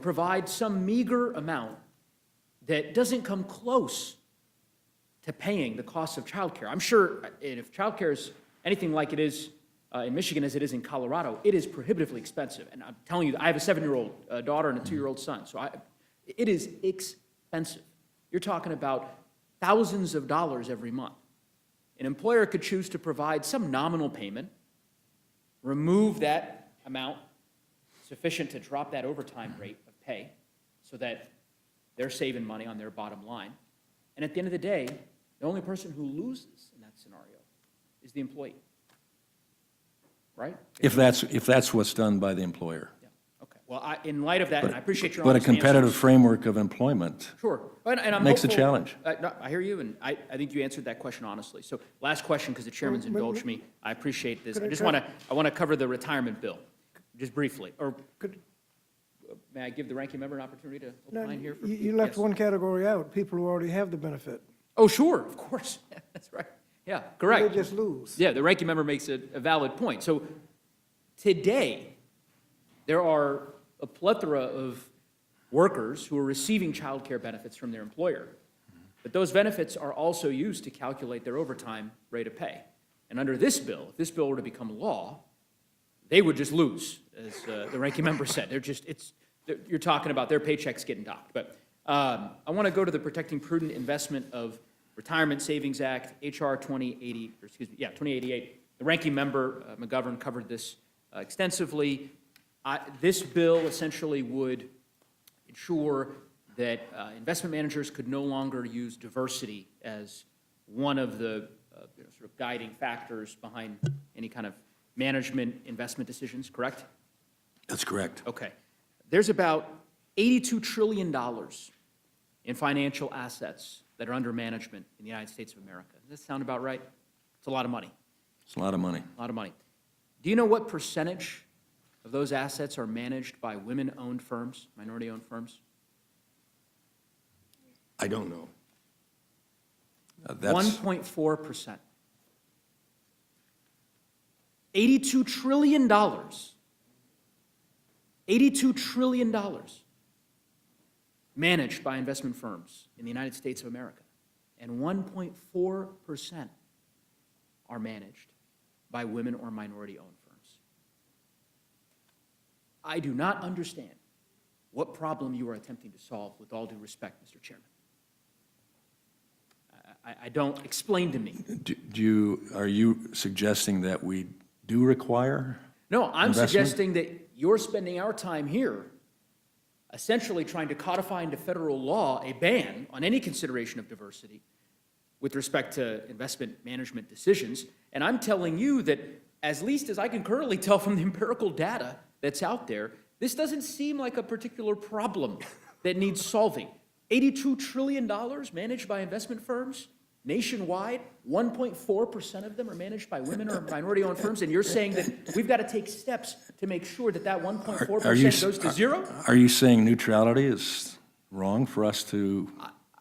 provide some meager amount that doesn't come close to paying the cost of childcare. I'm sure, and if childcare is anything like it is in Michigan as it is in Colorado, it is prohibitively expensive. And I'm telling you, I have a 7-year-old daughter and a 2-year-old son, so it is expensive. You're talking about thousands of dollars every month. An employer could choose to provide some nominal payment, remove that amount sufficient to drop that overtime rate of pay so that they're saving money on their bottom line. And at the end of the day, the only person who loses in that scenario is the employee. Right? If that's what's done by the employer. Yeah. Okay. Well, in light of that, and I appreciate your But a honest answers. competitive framework of employment, Sure. And I'm Makes a hopeful- challenge. No, I hear you, and I think you answered that question honestly. So last question, because the chairman's indulged me. I appreciate this. Could I want to cover the retirement bill, just briefly. Or Could- may I give the ranking member an opportunity to No, opine here? you left Yes. one category out, people who already have the benefit. Oh, sure, of course. That's right. Yeah, correct. They just lose. Yeah, the ranking member makes a valid point. So today, there are a plethora of workers who are receiving child care benefits from their employer. But those benefits are also used to calculate their overtime rate of pay. And under this bill, if this bill were to become law, they would just lose, as the ranking member said. You're talking about their paychecks getting docked. But I want to go to the Protecting Prudent Investment of Retirement Savings Act, HR 2088. The ranking member, McGovern, covered this extensively. This bill essentially would ensure that investment managers could no longer use diversity as one of the sort of guiding factors behind any kind of management investment decisions, correct? that's correct. Okay. There's about $82 trillion in financial assets that are under management in the United States of America. Does that sound about right? It's a lot of money, It's a lot of money. a lot of money. Do you know what percentage of those assets are managed by women-owned firms, minority-owned firms? I don't know. That's, 1.4%. $82 trillion. $82 trillion managed by investment firms in the United States of America. And 1.4% are managed by women or minority-owned firms. I do not understand what problem you are attempting to solve, with all due respect, Mr. Chairman. I don't, explain to me. are you suggesting that we do require? No, I'm Investment? suggesting that you're spending our time here essentially trying to codify into federal law a ban on any consideration of diversity with respect to investment management decisions. And I'm telling you that, as least as I can currently tell from the empirical data that's out there, this doesn't seem like a particular problem that needs solving. $82 trillion managed by investment firms? nationwide, 1.4% of them are managed by women or minority-owned firms, and you're saying that we've got to take steps to make sure that that Are you 1.4% s- goes to zero? Are you saying neutrality is wrong for us to,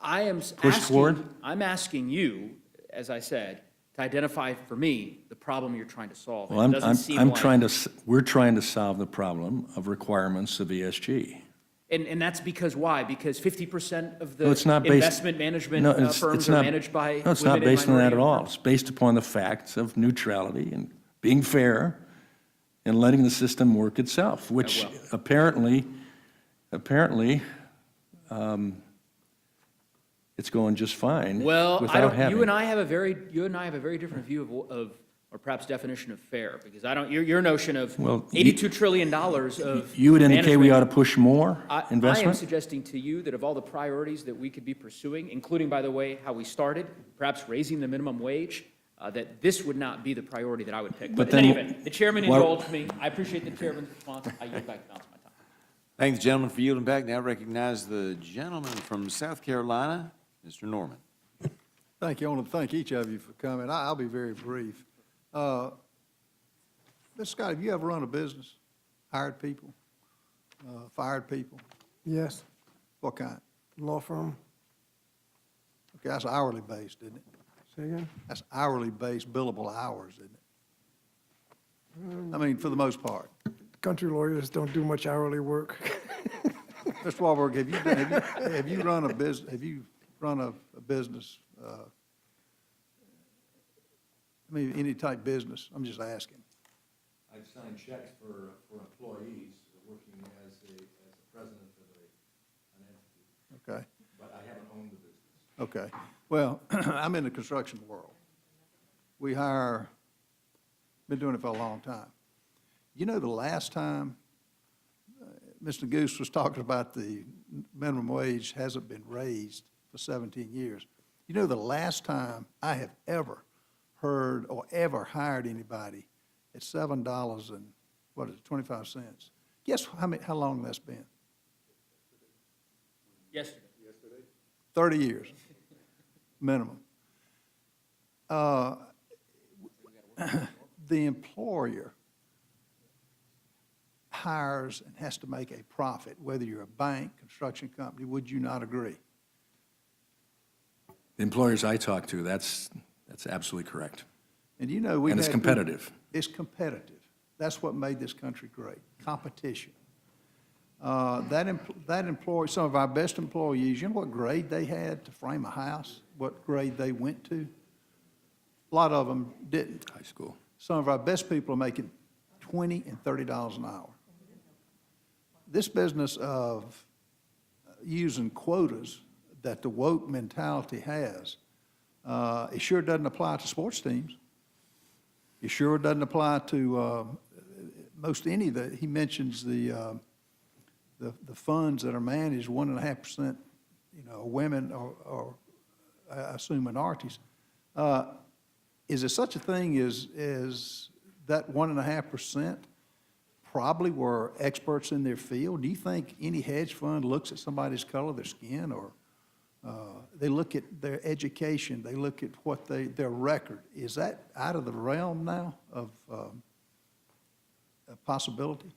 I am Push forward? I'm asking you, as I said, to identify for me the problem you're trying to solve. well, It doesn't seem I'm like- trying to, we're trying to solve the problem of requirements of ESG. And that's because why? Because 50% of the No, it's not based. investment management No, it's firms not- are managed by No, it's not women and based on that at all. minority-owned It's based upon the facts of neutrality and being fair and letting the system work itself, which well. apparently, it's going just fine Well, I without don't, having. you and I have a very different view of, or perhaps definition of fair, because I don't, your notion of Well, $82 trillion of You would indicate we management- ought to push more I am investment? suggesting to you that of all the priorities that we could be pursuing, including, by the way, how we started, perhaps raising the minimum wage, that this would not be the priority that I would pick. But But in any then- event, the chairman Well- indulged me. I appreciate the chairman's response. I yield back the balance of my time. Thank the gentleman for yielding back. Now recognize the gentleman from South Carolina, Mr. Norman. Thank you. I want to thank each of you for coming. I'll be very brief. Mr. Scott, have you ever run a business, hired people, fired people? Yes, What kind? law firm. Okay, that's hourly based, isn't it? Say again? That's hourly based billable hours, isn't it? I mean, for the most part. Country lawyers don't do much hourly work. Mr. Wahlberg, have you run a business, I mean, any type business? I'm just asking. I've signed checks for employees working as a president of an entity, Okay, but I haven't owned the business. okay. Well, I'm in the construction world. We hire, been doing it for a long time. You know, the last time, Mr. Goose was talking about the minimum wage hasn't been raised for 17 years. You know, the last time I have ever heard or ever hired anybody at $7 and, what is it, 25 cents? Guess how long that's been? Yesterday. 30 years, minimum. The employer hires and has to make a profit, whether you're a bank, construction company, would you not agree? The employers I talk to, that's absolutely correct. And you know, we've And it's had- competitive. It's competitive. That's what made this country great, competition. That employee, some of our best employees, you know what grade they had to frame a house? What grade they went to? A lot of them didn't. High school. Some of our best people are making $20 and $30 an hour. This business of using quotas that the woke mentality has, it sure doesn't apply to sports teams. It sure doesn't apply to most any that he mentions the funds that are managed 1.5%, you know, women or I assume minorities. Is there such a thing as that 1.5% probably were experts in their field? Do you think any hedge fund looks at somebody's color of their skin, or they look at their education, they look at what their record? Is that out of the realm now of a possibility?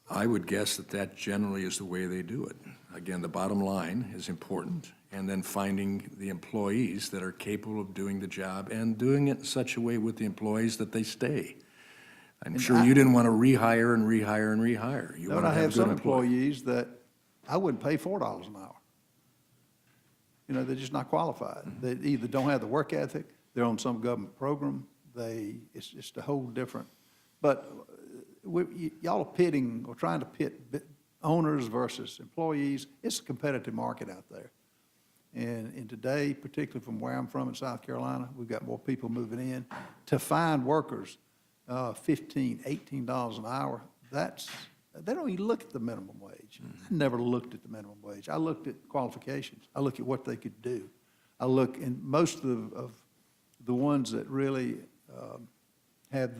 I would guess that generally is the way they do it. Again, the bottom line is important, and then finding the employees that are capable of doing the job and doing it in such a way with the employees that they stay. I'm sure you didn't want to rehire and rehire and rehire. You No, want and to I have have good some employees. employees that I wouldn't pay $4 an hour. You know, they're just not qualified. They either don't have the work ethic, they're on some government program, it's just a whole different. But y'all are pitting or trying to pit owners versus employees. It's a competitive market out there. And today, particularly from where I'm from in South Carolina, we've got more people moving in. To find workers, $15, $18 an hour, they don't even look at the minimum wage. I never looked at the minimum wage. I looked at qualifications. I look at what they could do. I look, and most of the ones that really have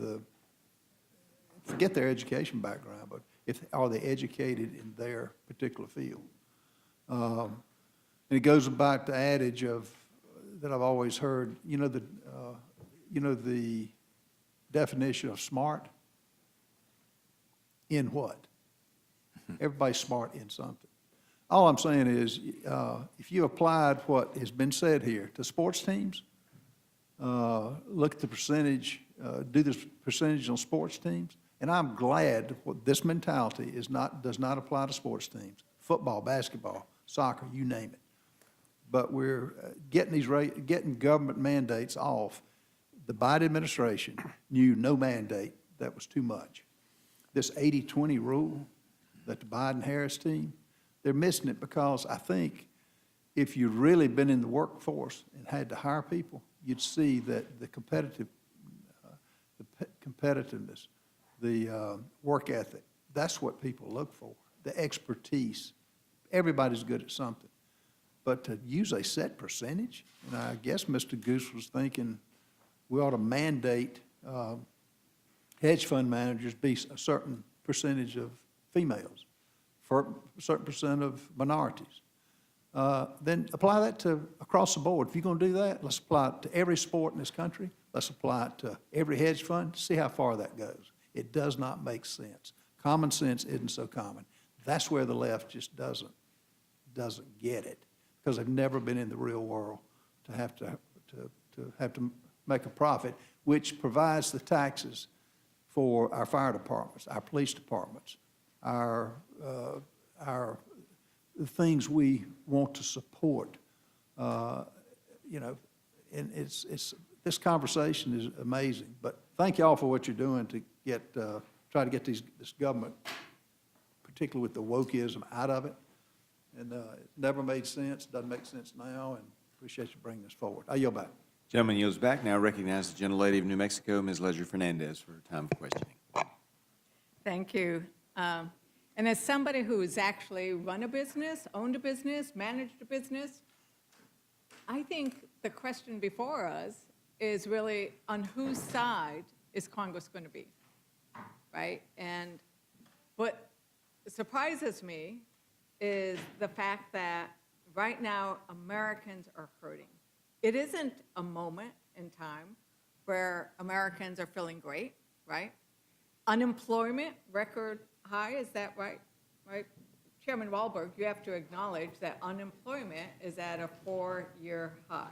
forget their education background, but are they educated in their particular field? And it goes about the adage of, that I've always heard, you know the definition of smart? In what? Everybody's smart in something. All I'm saying is, if you applied what has been said here to sports teams, look at the percentage, do this percentage on sports teams, and I'm glad what this mentality does not apply to sports teams, football, basketball, soccer, you name it. But we're getting government mandates off. The Biden administration knew no mandate that was too much. This 80-20 rule that the Biden-Harris team, they're missing it because I think if you'd really been in the workforce and had to hire people, you'd see that the competitiveness, the work ethic, that's what people look for, the expertise. Everybody's good at something. But to use a set percentage, and I guess Mr. Goose was thinking we ought to mandate hedge fund managers be a certain percentage of females, for a certain percent of minorities. Then apply that to across the board. If you're going to do that, let's apply it to every sport in this country. Let's apply it to every hedge fund, see how far that goes. It does not make sense. Common sense isn't so common. That's where the left just doesn't get it, because they've never been in the real world to have to make a profit, which provides the taxes for our fire departments, our police departments, our the things we want to support. You know, and it's this conversation is amazing. But thank you all for what you're doing to get try to get this government, particularly with the wokeism, out of it. And it never made sense, doesn't make sense now, and appreciate you bringing this forward. I yield back. Gentleman yields back. Now recognize the gentlelady of New Mexico, Ms. Ledger Fernandez, for her time of questioning. Thank you. And as somebody who's actually run a business, owned a business, managed a business, I think the question before us is really on whose side is Congress going to be, right? And what surprises me is the fact that right now Americans are hurting. It isn't a moment in time where Americans are feeling great, right? Unemployment, record high, is that right? Right? Chairman Wahlberg, you have to acknowledge that unemployment is at a 4-year high.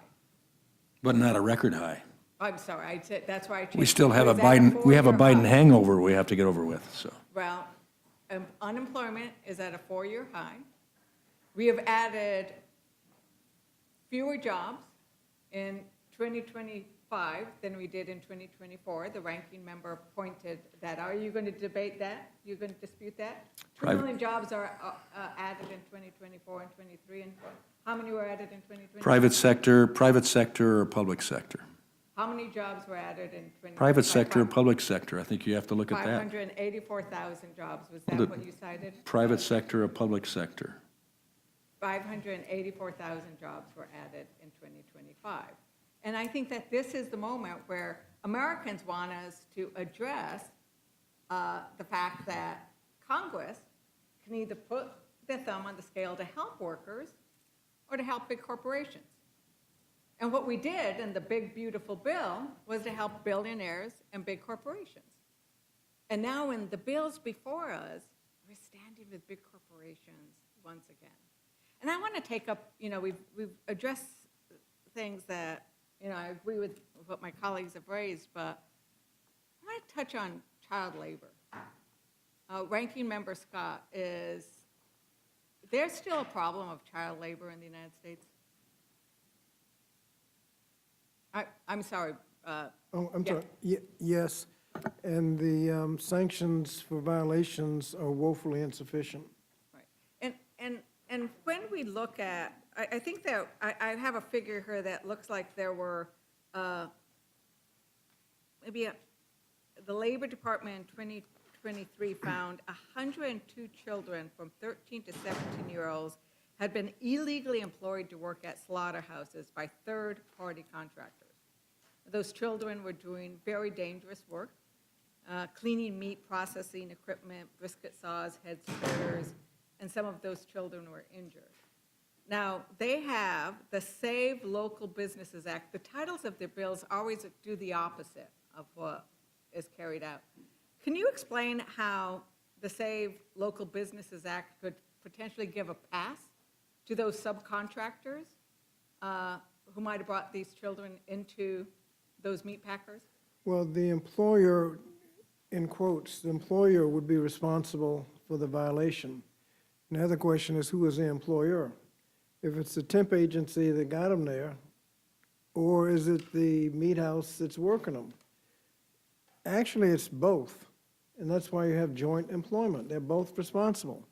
But not a record high. I'm sorry, I said, that's why I changed. We still it. have a It's at Biden, we have a 4-year Biden high. hangover we have to get over with, so. Well, unemployment is at a 4-year high. We have added fewer jobs in 2025 than we did in 2024. The ranking member pointed that. Are you going to debate that? You're going to dispute that? 2 million jobs are added in 2024 and 23, and how many were added in 2020? Private sector or public sector? How many jobs were added in 20? Private sector or public sector? I think you have to look at that. 584,000 jobs. Was that Well, what you cited? Private sector or public sector? 584,000 jobs were added in 2025. And I think that this is the moment where Americans want us to address the fact that Congress can either put their thumb on the scale to help workers or to help big corporations. And what we did in the big, beautiful bill was to help billionaires and big corporations. And now in the bills before us, we're standing with big corporations once again. And I want to take up, you know, we've addressed things that, you know, I agree with what my colleagues have raised, but I want to touch on child labor. Ranking Member Scott, is there still a problem of child labor in the United States? I'm sorry. Oh, I'm Yeah. sorry. Yes, and the sanctions for violations are woefully insufficient. Right. And when we look at, I think that, I have a figure here that looks like there were the Labor Department in 2023 found 102 children from 13 to 17-year-olds had been illegally employed to work at slaughterhouses by third-party contractors. Those children were doing very dangerous work, cleaning meat processing equipment, brisket saws, head splitters, and some of those children were injured. Now, they have the Save Local Businesses Act. The titles of their bills always do the opposite of what is carried out. Can you explain how the Save Local Businesses Act could potentially give a pass to those subcontractors who might have brought these children into those meat packers? Well, the employer, in quotes, the employer would be responsible for the violation. And the other question is, who is the employer? If it's the temp agency that got them there, or is it the meat house that's working them? Actually, it's both, and that's why you have joint employment. They're both responsible.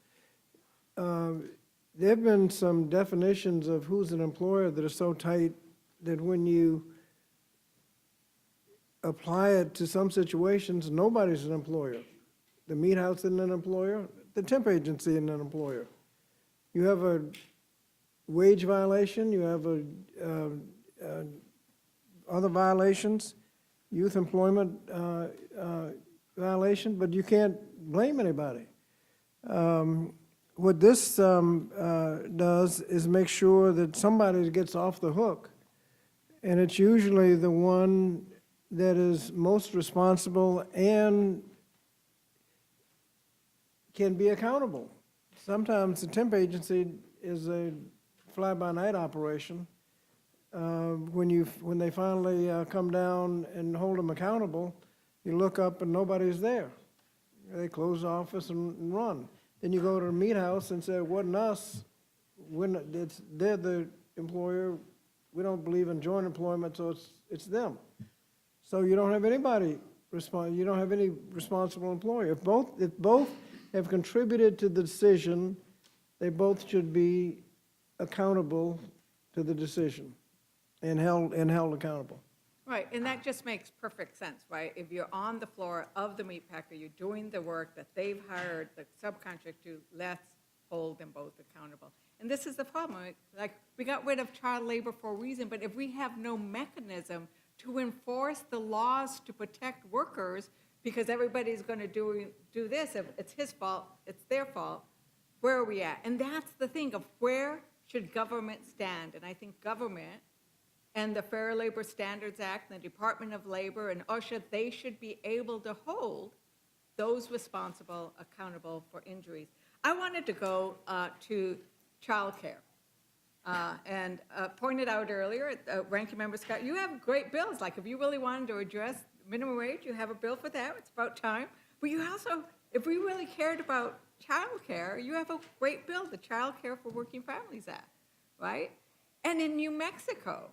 There have been some definitions of who's an employer that are so tight that when you apply it to some situations, nobody's an employer. The meat house isn't an employer, the temp agency isn't an employer. You have a wage violation, you have other violations, youth employment violation, but you can't blame anybody. What this does is make sure that somebody gets off the hook, and it's usually the one that is most responsible and can be accountable. Sometimes the temp agency is a fly-by-night operation. When they finally come down and hold them accountable, you look up and nobody's there. They close the office and run. Then you go to the meat house and say, it wasn't us. They're the employer. We don't believe in joint employment, so it's them. So you don't have anybody you don't have any responsible employer. If both have contributed to the decision, they both should be accountable to the decision and held accountable. Right, and that just makes perfect sense, right? If you're on the floor of the meat packer, you're doing the work that they've hired the subcontractor to, let's hold them both accountable. And this is the problem, like, we got rid of child labor for a reason, but if we have no mechanism to enforce the laws to protect workers, because everybody's going to do this, if it's his fault, it's their fault, where are we at? And that's the thing of where should government stand? And I think government and the Fair Labor Standards Act and the Department of Labor and OSHA, they should be able to hold those responsible accountable for injuries. I wanted to go to childcare. And pointed out earlier, Ranking Member Scott, you have great bills. Like if you really wanted to address minimum wage, you have a bill for that. It's about time. But you also, if we really cared about childcare, you have a great bill, the Child Care for Working Families Act, right? And in New Mexico,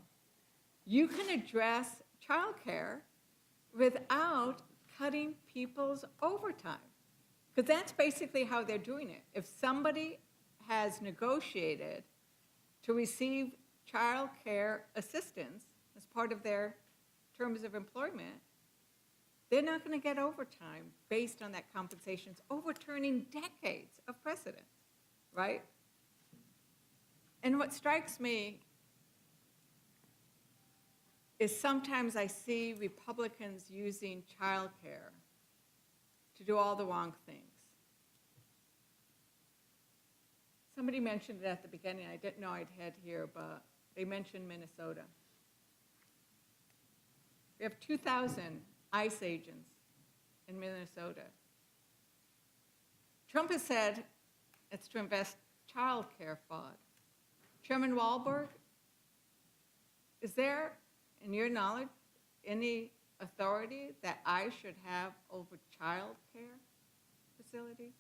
you can address childcare without cutting people's overtime. Because that's basically how they're doing it. If somebody has negotiated to receive child care assistance as part of their terms of employment, they're not going to get overtime based on that compensation. It's overturning decades of precedent, right? And what strikes me is sometimes I see Republicans using child care to do all the wrong things. Somebody mentioned it at the beginning. I didn't know I'd head here, but they mentioned Minnesota. We have 2,000 ICE agents in Minnesota. Trump has said it's to invest child care fund. Chairman Walberg, is there, in your knowledge, any authority that I should have over child care facilities?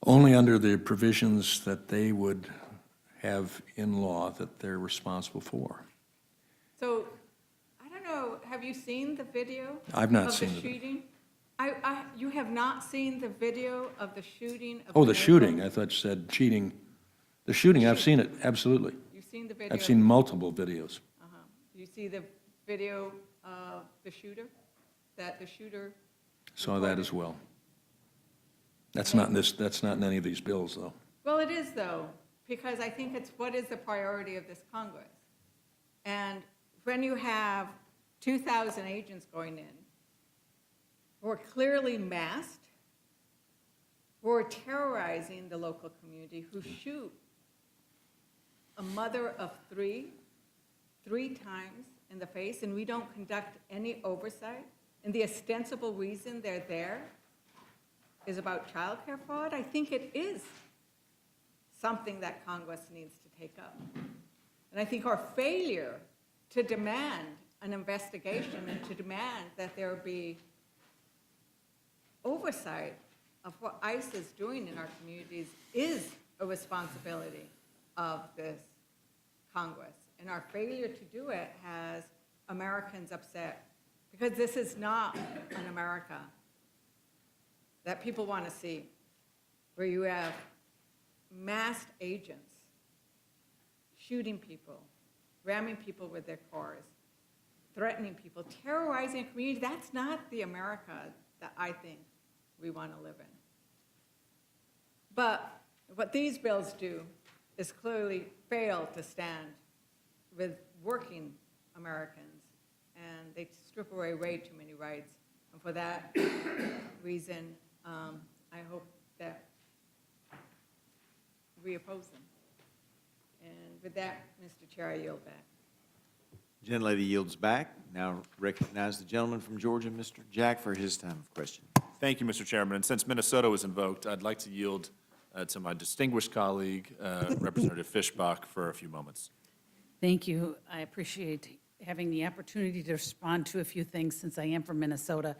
Only under the provisions that they would have in law that they're responsible for. So, I don't know, have you seen the video? I've not of seen the it. shooting? You have not seen the video of the shooting of Oh, the neighbor? shooting, I thought you said cheating. The shooting, I've seen it, absolutely. You've seen the video? I've seen multiple videos. You see the video of the shooter? That the shooter, Saw that as well. That's not in any of these bills, though. well, it is though, because I think it's what is the priority of this Congress? And when you have 2,000 agents going in, who are clearly masked, for terrorizing the local community, who shoot a mother of three times in the face, and we don't conduct any oversight, and the ostensible reason they're there is about childcare fraud, I think it is something that Congress needs to take up. And I think our failure to demand an investigation and to demand that there be oversight of what ICE is doing in our communities is a responsibility of this Congress. And our failure to do it has Americans upset, because this is not an America that people want to see, where you have masked agents shooting people, ramming people with their cars, threatening people, terrorizing a community. That's not the America that I think we want to live in. But what these bills do is clearly fail to stand with working Americans, and they strip away way too many rights. And for that reason, I hope that we oppose them. And with that, Mr. Chair, I yield back. Gentlelady yields back. Now recognize the gentleman from Georgia, Mr. Jack, for his time of question. Thank you, Mr. Chairman. And since Minnesota was invoked, I'd like to yield to my distinguished colleague, Representative Fischbach, for a few moments. Thank you. I appreciate having the opportunity to respond to a few things since I am from Minnesota.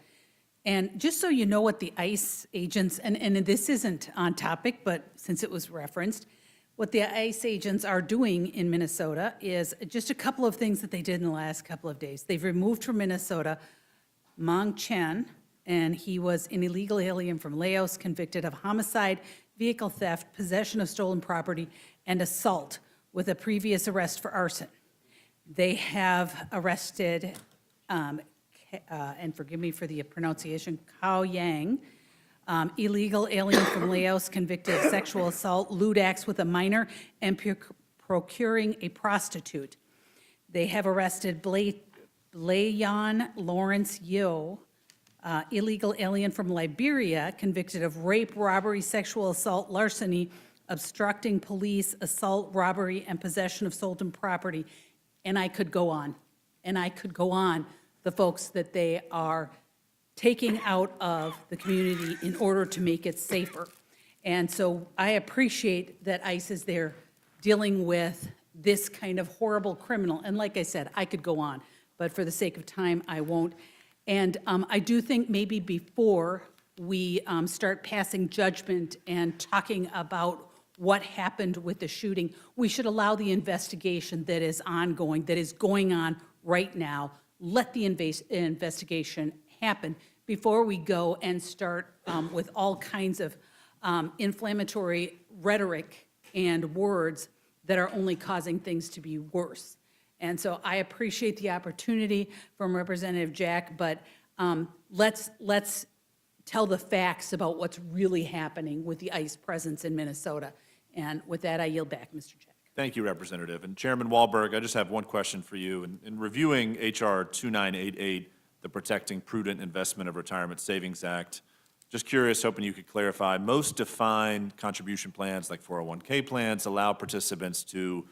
And just so you know what the ICE agents, and this isn't on topic, but since it was referenced, what the ICE agents are doing in Minnesota is just a couple of things that they did in the last couple of days. They've removed from Minnesota Mang Chen, and he was an illegal alien from Laos convicted of homicide, vehicle theft, possession of stolen property, and assault with a previous arrest for arson. They have arrested, and forgive me for the pronunciation, Cao Yang, illegal alien from Laos convicted of sexual assault, lewd acts with a minor, and procuring a prostitute. They have arrested Blayan Lawrence Yo, illegal alien from Liberia, convicted of rape, robbery, sexual assault, larceny, obstructing police, assault, robbery, and possession of stolen property. And I could go on. And I could go on, the folks that they are taking out of the community in order to make it safer. And so I appreciate that ICE is there dealing with this kind of horrible criminal. And like I said, I could go on, but for the sake of time, I won't. And I do think maybe before we start passing judgment and talking about what happened with the shooting, we should allow the investigation that is ongoing, that is going on right now. Let the investigation happen before we go and start with all kinds of inflammatory rhetoric and words that are only causing things to be worse. And so I appreciate the opportunity from Representative Jack, but let's tell the facts about what's really happening with the ICE presence in Minnesota. And with that, I yield back, Mr. Jack. Thank you, Representative. And Chairman Wahlberg, I just have one question for you. In reviewing H.R. 2988, the Protecting Prudent Investment of Retirement Savings Act, just curious, hoping you could clarify, most defined contribution plans like 401k plans allow participants to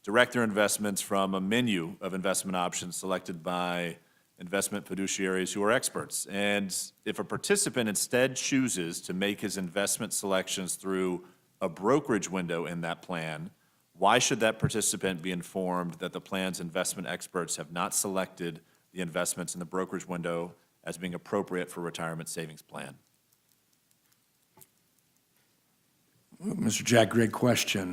direct their investments from a menu of investment options selected by investment fiduciaries who are experts. And if a participant instead chooses to make his investment selections through a brokerage window in that plan, why should that participant be informed that the plan's investment experts have not selected the investments in the brokerage window as being appropriate for retirement savings plan? Mr. Jack, great question.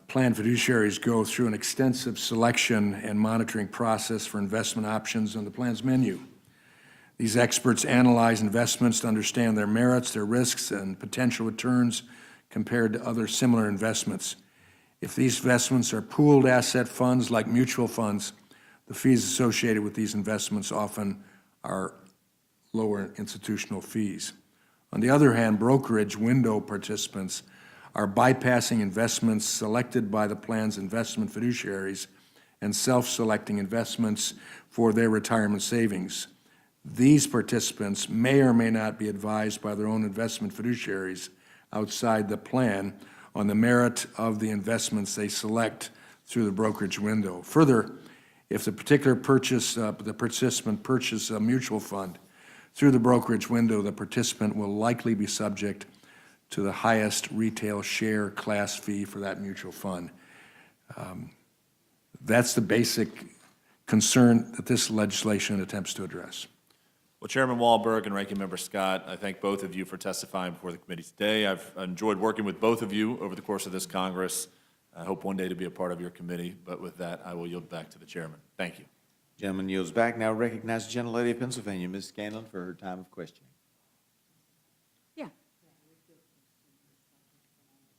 Plan fiduciaries go through an extensive selection and monitoring process for investment options on the plan's menu. These experts analyze investments to understand their merits, their risks, and potential returns compared to other similar investments. If these investments are pooled asset funds like mutual funds, the fees associated with these investments often are lower institutional fees. On the other hand, brokerage window participants are bypassing investments selected by the plan's investment fiduciaries and self-selecting investments for their retirement savings. These participants may or may not be advised by their own investment fiduciaries outside the plan on the merit of the investments they select through the brokerage window. Further, if the participant purchases a mutual fund through the brokerage window, the participant will likely be subject to the highest retail share class fee for that mutual fund. That's the basic concern that this legislation attempts to address. Well, Chairman Wahlberg and Ranking Member Scott, I thank both of you for testifying before the committee today. I've enjoyed working with both of you over the course of this Congress. I hope one day to be a part of your committee, but with that, I will yield back to the chairman. Thank you. Gentleman yields back. Now recognize the gentlelady of Pennsylvania, Ms. Scanlon, for her time of questioning. Yeah.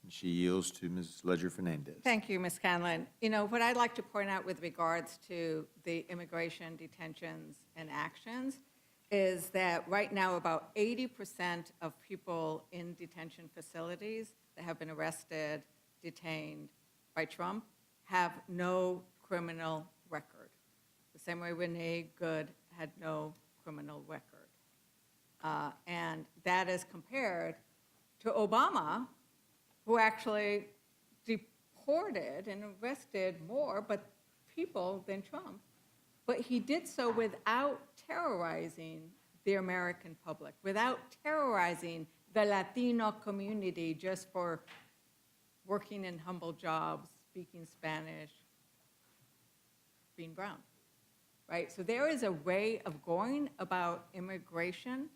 And she yields to Ms. Ledger Fernandez. Thank you, Ms. Scanlon. You know, what I'd like to point out with regards to the immigration detentions and actions is that right now about 80% of people in detention facilities that have been arrested, detained by Trump have no criminal record. The same way Renee Good had no criminal record. And that is compared to Obama, who actually deported and arrested more people than Trump. But he did so without terrorizing the American public, without terrorizing the Latino community just for working in humble jobs, speaking Spanish, being brown, right? So there is a way of going about immigration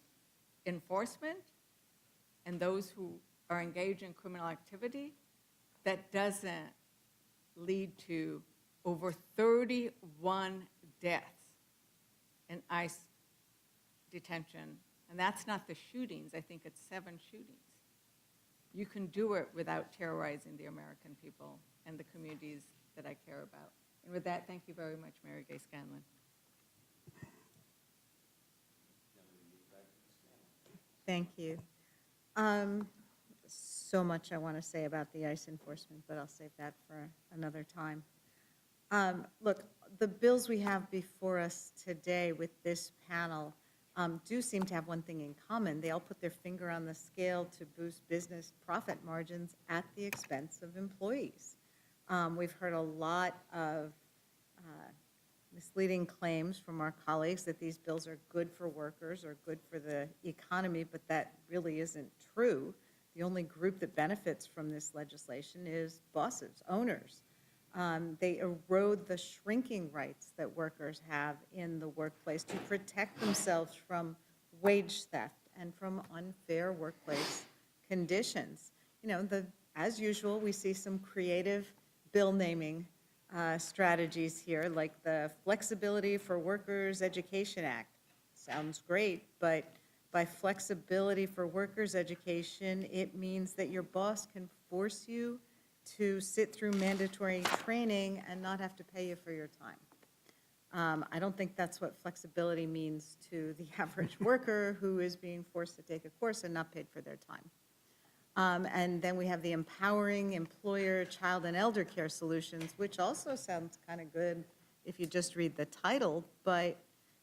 enforcement and those who are engaged in criminal activity that doesn't lead to over 31 deaths in ICE detention. And that's not the shootings. I think it's 7 shootings. You can do it without terrorizing the American people and the communities that I care about. And with that, thank you very much, Mary Gay Scanlon. Thank you. So much I want to say about the ICE enforcement, but I'll save that for another time. Look, the bills we have before us today with this panel do seem to have one thing in common. They all put their finger on the scale to boost business profit margins at the expense of employees. We've heard a lot of misleading claims from our colleagues that these bills are good for workers or good for the economy, but that really isn't true. The only group that benefits from this legislation is bosses, owners. They erode the shrinking rights that workers have in the workplace to protect themselves from wage theft and from unfair workplace conditions. You know, as usual, we see some creative bill naming strategies here, like the Flexibility for Workers Education Act. Sounds great, but by flexibility for workers' education, it means that your boss can force you to sit through mandatory training and not have to pay you for your time. I don't think that's what flexibility means to the average worker who is being forced to take a course and not paid for their time. And then we have the Empowering Employer Child and Elder Care Solutions, which also sounds kind of good if you just read the title,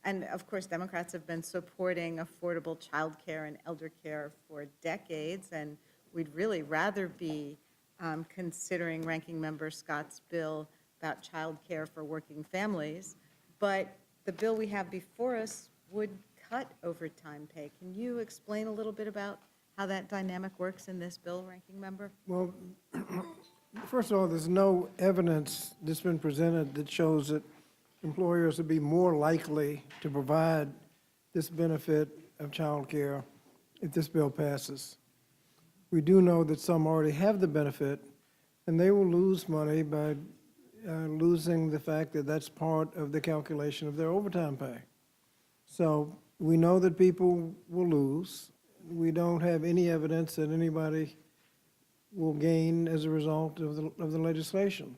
and of course, Democrats have been supporting affordable child care and elder care for decades, and we'd really rather be considering Ranking Member Scott's bill about child care for working families. But the bill we have before us would cut overtime pay. Can you explain a little bit about how that dynamic works in this bill, Ranking Member? Well, first of all, there's no evidence that's been presented that shows that employers would be more likely to provide this benefit of child care if this bill passes. We do know that some already have the benefit, and they will lose money by losing the fact that that's part of the calculation of their overtime pay. So we know that people will lose. We don't have any evidence that anybody will gain as a result of the legislation.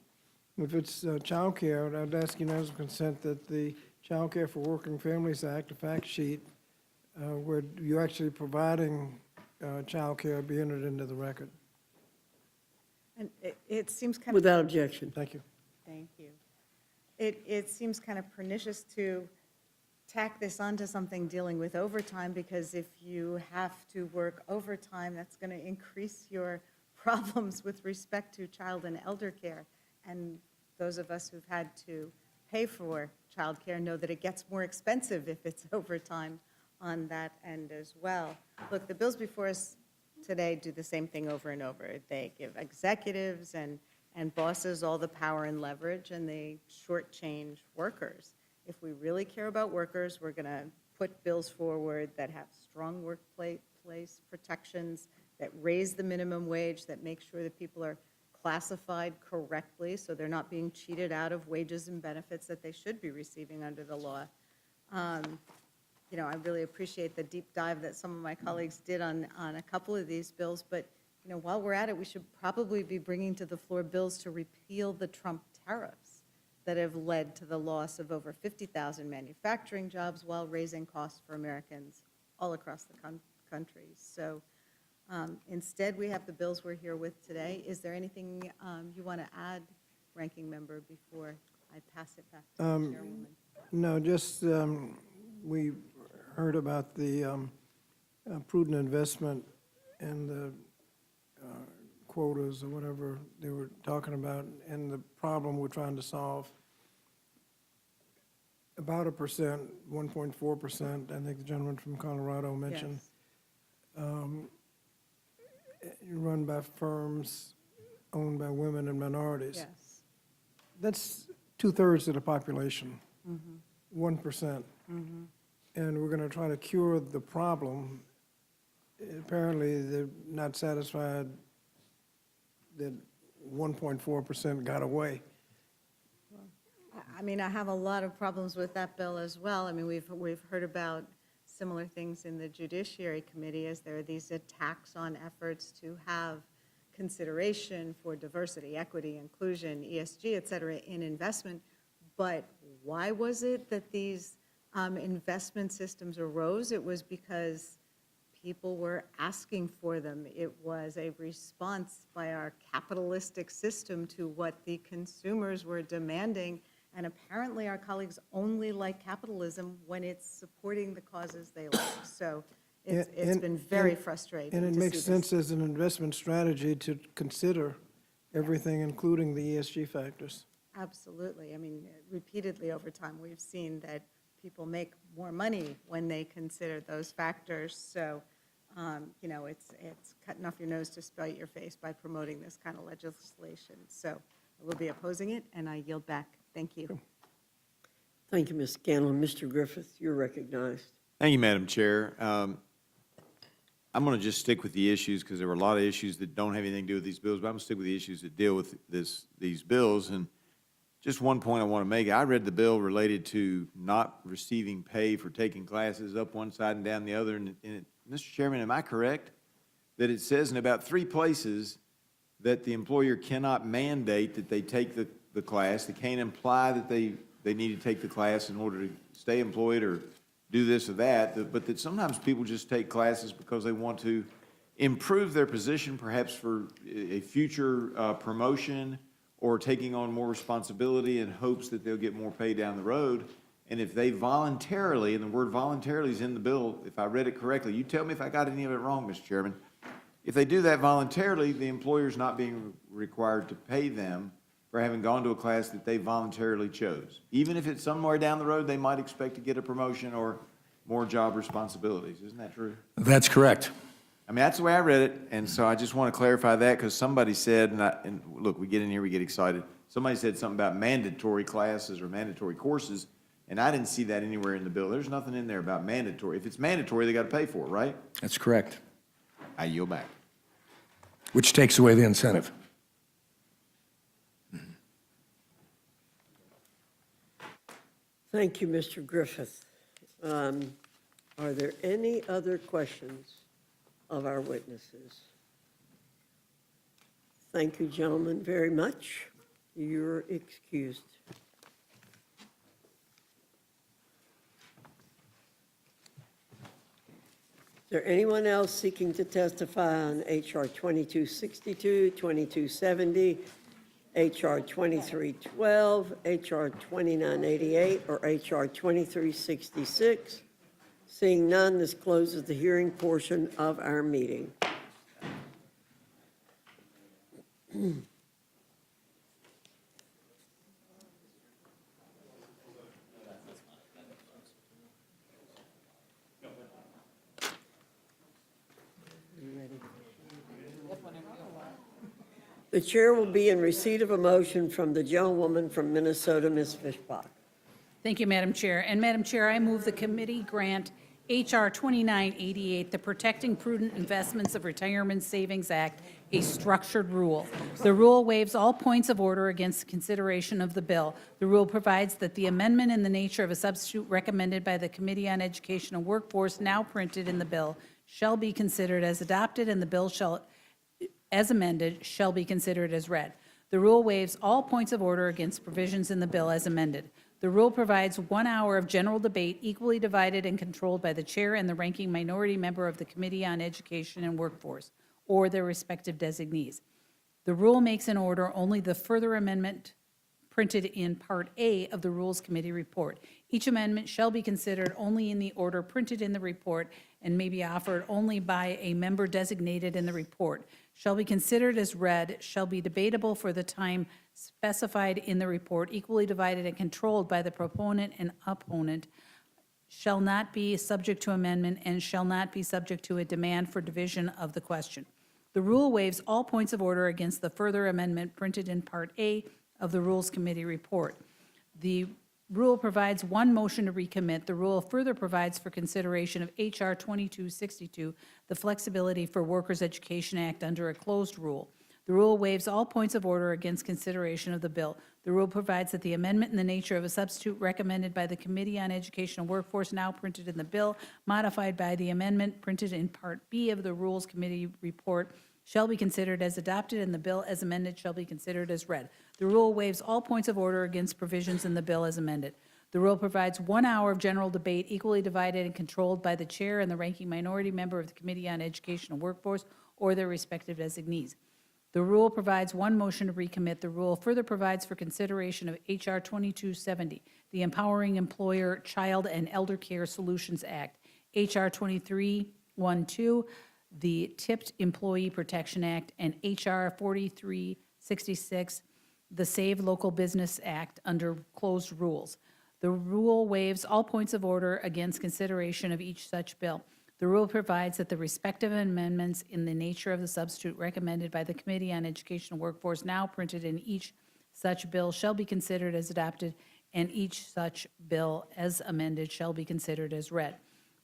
If it's child care, I'd ask unanimous consent that the Child Care for Working Families Act, a fact sheet, where you're actually providing child care, be entered into the record. And it seems kind of... Without objection. Thank you. Thank you. It seems kind of pernicious to tack this onto something dealing with overtime, because if you have to work overtime, that's going to increase your problems with respect to child and elder care. And those of us who've had to pay for childcare know that it gets more expensive if it's overtime on that end as well. Look, the bills before us today do the same thing over and over. They give executives and bosses all the power and leverage, and they shortchange workers. If we really care about workers, we're going to put bills forward that have strong workplace protections, that raise the minimum wage, that make sure that people are classified correctly so they're not being cheated out of wages and benefits that they should be receiving under the law. I really appreciate the deep dive that some of my colleagues did on a couple of these bills, but while we're at it, we should probably be bringing to the floor bills to repeal the Trump tariffs that have led to the loss of over 50,000 manufacturing jobs while raising costs for Americans all across the country. So instead, we have the bills we're here with today. Is there anything you want to add, Ranking Member, before I pass it back to the Chairwoman? No, just, we heard about the prudent investment and the quotas or whatever they were talking about, and the problem we're trying to solve. About 1.4%, I think the gentleman from Colorado mentioned. Yes. Run by firms owned by women and minorities. Yes. That's 2/3 of the population, 1%. And we're going to try to cure the problem. Apparently, they're not satisfied that 1.4% got away. I mean, I have a lot of problems with that bill as well. I mean, we've heard about similar things in the Judiciary Committee, as there are these attacks on efforts to have consideration for diversity, equity, inclusion, ESG, et cetera, in investment. But why was it that these investment systems arose? It was because people were asking for them. It was a response by our capitalistic system to what the consumers were demanding. And apparently, our colleagues only like capitalism when it's supporting the causes they like. So it's been very frustrating And it to makes see sense this. as an investment strategy to consider everything, including the ESG factors. Absolutely. I mean, repeatedly over time, we've seen that people make more money when they consider those factors. So, it's cutting off your nose to spite your face by promoting this kind of legislation. So I will be opposing it, and I yield back. Thank you. Thank you, Ms. Scanlon. Mr. Griffith, you're recognized. Thank you, Madam Chair. I'm going to just stick with the issues because there were a lot of issues that don't have anything to do with these bills, but I'm going to stick with the issues that deal with these bills. And just one point I want to make, I read the bill related to not receiving pay for taking classes up one side and down the other. And Mr. Chairman, am I correct that it says in about 3 places that the employer cannot mandate that they take the class? They can't imply that they need to take the class in order to stay employed or do this or that, but that sometimes people just take classes because they want to improve their position, perhaps for a future promotion or taking on more responsibility in hopes that they'll get more pay down the road. And if they voluntarily, and the word voluntarily is in the bill, if I read it correctly, you tell me if I got any of it wrong, Mr. Chairman. If they do that voluntarily, the employer's not being required to pay them for having gone to a class that they voluntarily chose. Even if it's somewhere down the road, they might expect to get a promotion or more job responsibilities. Isn't that true? That's correct. I mean, that's the way I read it, and so I just want to clarify that because somebody said, and look, we get in here, we get excited. Somebody said something about mandatory classes or mandatory courses, and I didn't see that anywhere in the bill. There's nothing in there about mandatory. If it's mandatory, they got to pay for it, right? That's correct, I yield back. which takes away the incentive. Thank you, Mr. Griffith. Are there any other questions of our witnesses? Thank you, gentlemen, very much. You're excused. Is there anyone else seeking to testify on HR 2262, 2270, H.R. 2312, H.R. 2988, or H.R. 2366? Seeing none, this closes the hearing portion of our meeting. The chair will be in receipt of a motion from the gentlewoman from Minnesota, Ms. Fishbach. Thank you, Madam Chair. And Madam Chair, I move the committee grant H.R. 2988, the Protecting Prudent Investments of Retirement Savings Act, a structured rule. The rule waives all points of order against consideration of the bill. The rule provides that the amendment in the nature of a substitute recommended by the Committee on Education and Workforce, now printed in the bill, shall be considered as adopted, and the bill shall, as amended, shall be considered as read. The rule waives all points of order against provisions in the bill as amended. The rule provides 1 hour of general debate equally divided and controlled by the chair and the ranking minority member of the Committee on Education and Workforce, or their respective designees. The rule makes in order only the further amendment printed in Part A of the Rules Committee report. Each amendment shall be considered only in the order printed in the report and may be offered only by a member designated in the report. Shall be considered as read, shall be debatable for the time specified in the report, equally divided and controlled by the proponent and opponent, shall not be subject to amendment, and shall not be subject to a demand for division of the question. The rule waives all points of order against the further amendment printed in Part A of the Rules Committee report. The rule provides one motion to recommit. The rule further provides for consideration of H.R. 2262, the Flexibility for Workers Education Act, under a closed rule. The rule waives all points of order against consideration of the bill. The rule provides that the amendment in the nature of a substitute recommended by the Committee on Education and Workforce, now printed in the bill, modified by the amendment printed in Part B of the Rules Committee report, shall be considered as adopted, and the bill as amended shall be considered as read. The rule waives all points of order against provisions in the bill as amended. The rule provides 1 hour of general debate equally divided and controlled by the chair and the ranking minority member of the Committee on Education and Workforce, or their respective designees. The rule provides one motion to recommit. The rule further provides for consideration of H.R. 2270, the Empowering Employer, Child, and Elder Care Solutions Act, H.R. 2312, the Tipped Employee Protection Act, and H.R. 4366, the Save Local Business Act, under closed rules. The rule waives all points of order against consideration of each such bill. The rule provides that the respective amendments in the nature of the substitute recommended by the Committee on Education and Workforce, now printed in each such bill, shall be considered as adopted, and each such bill as amended shall be considered as read.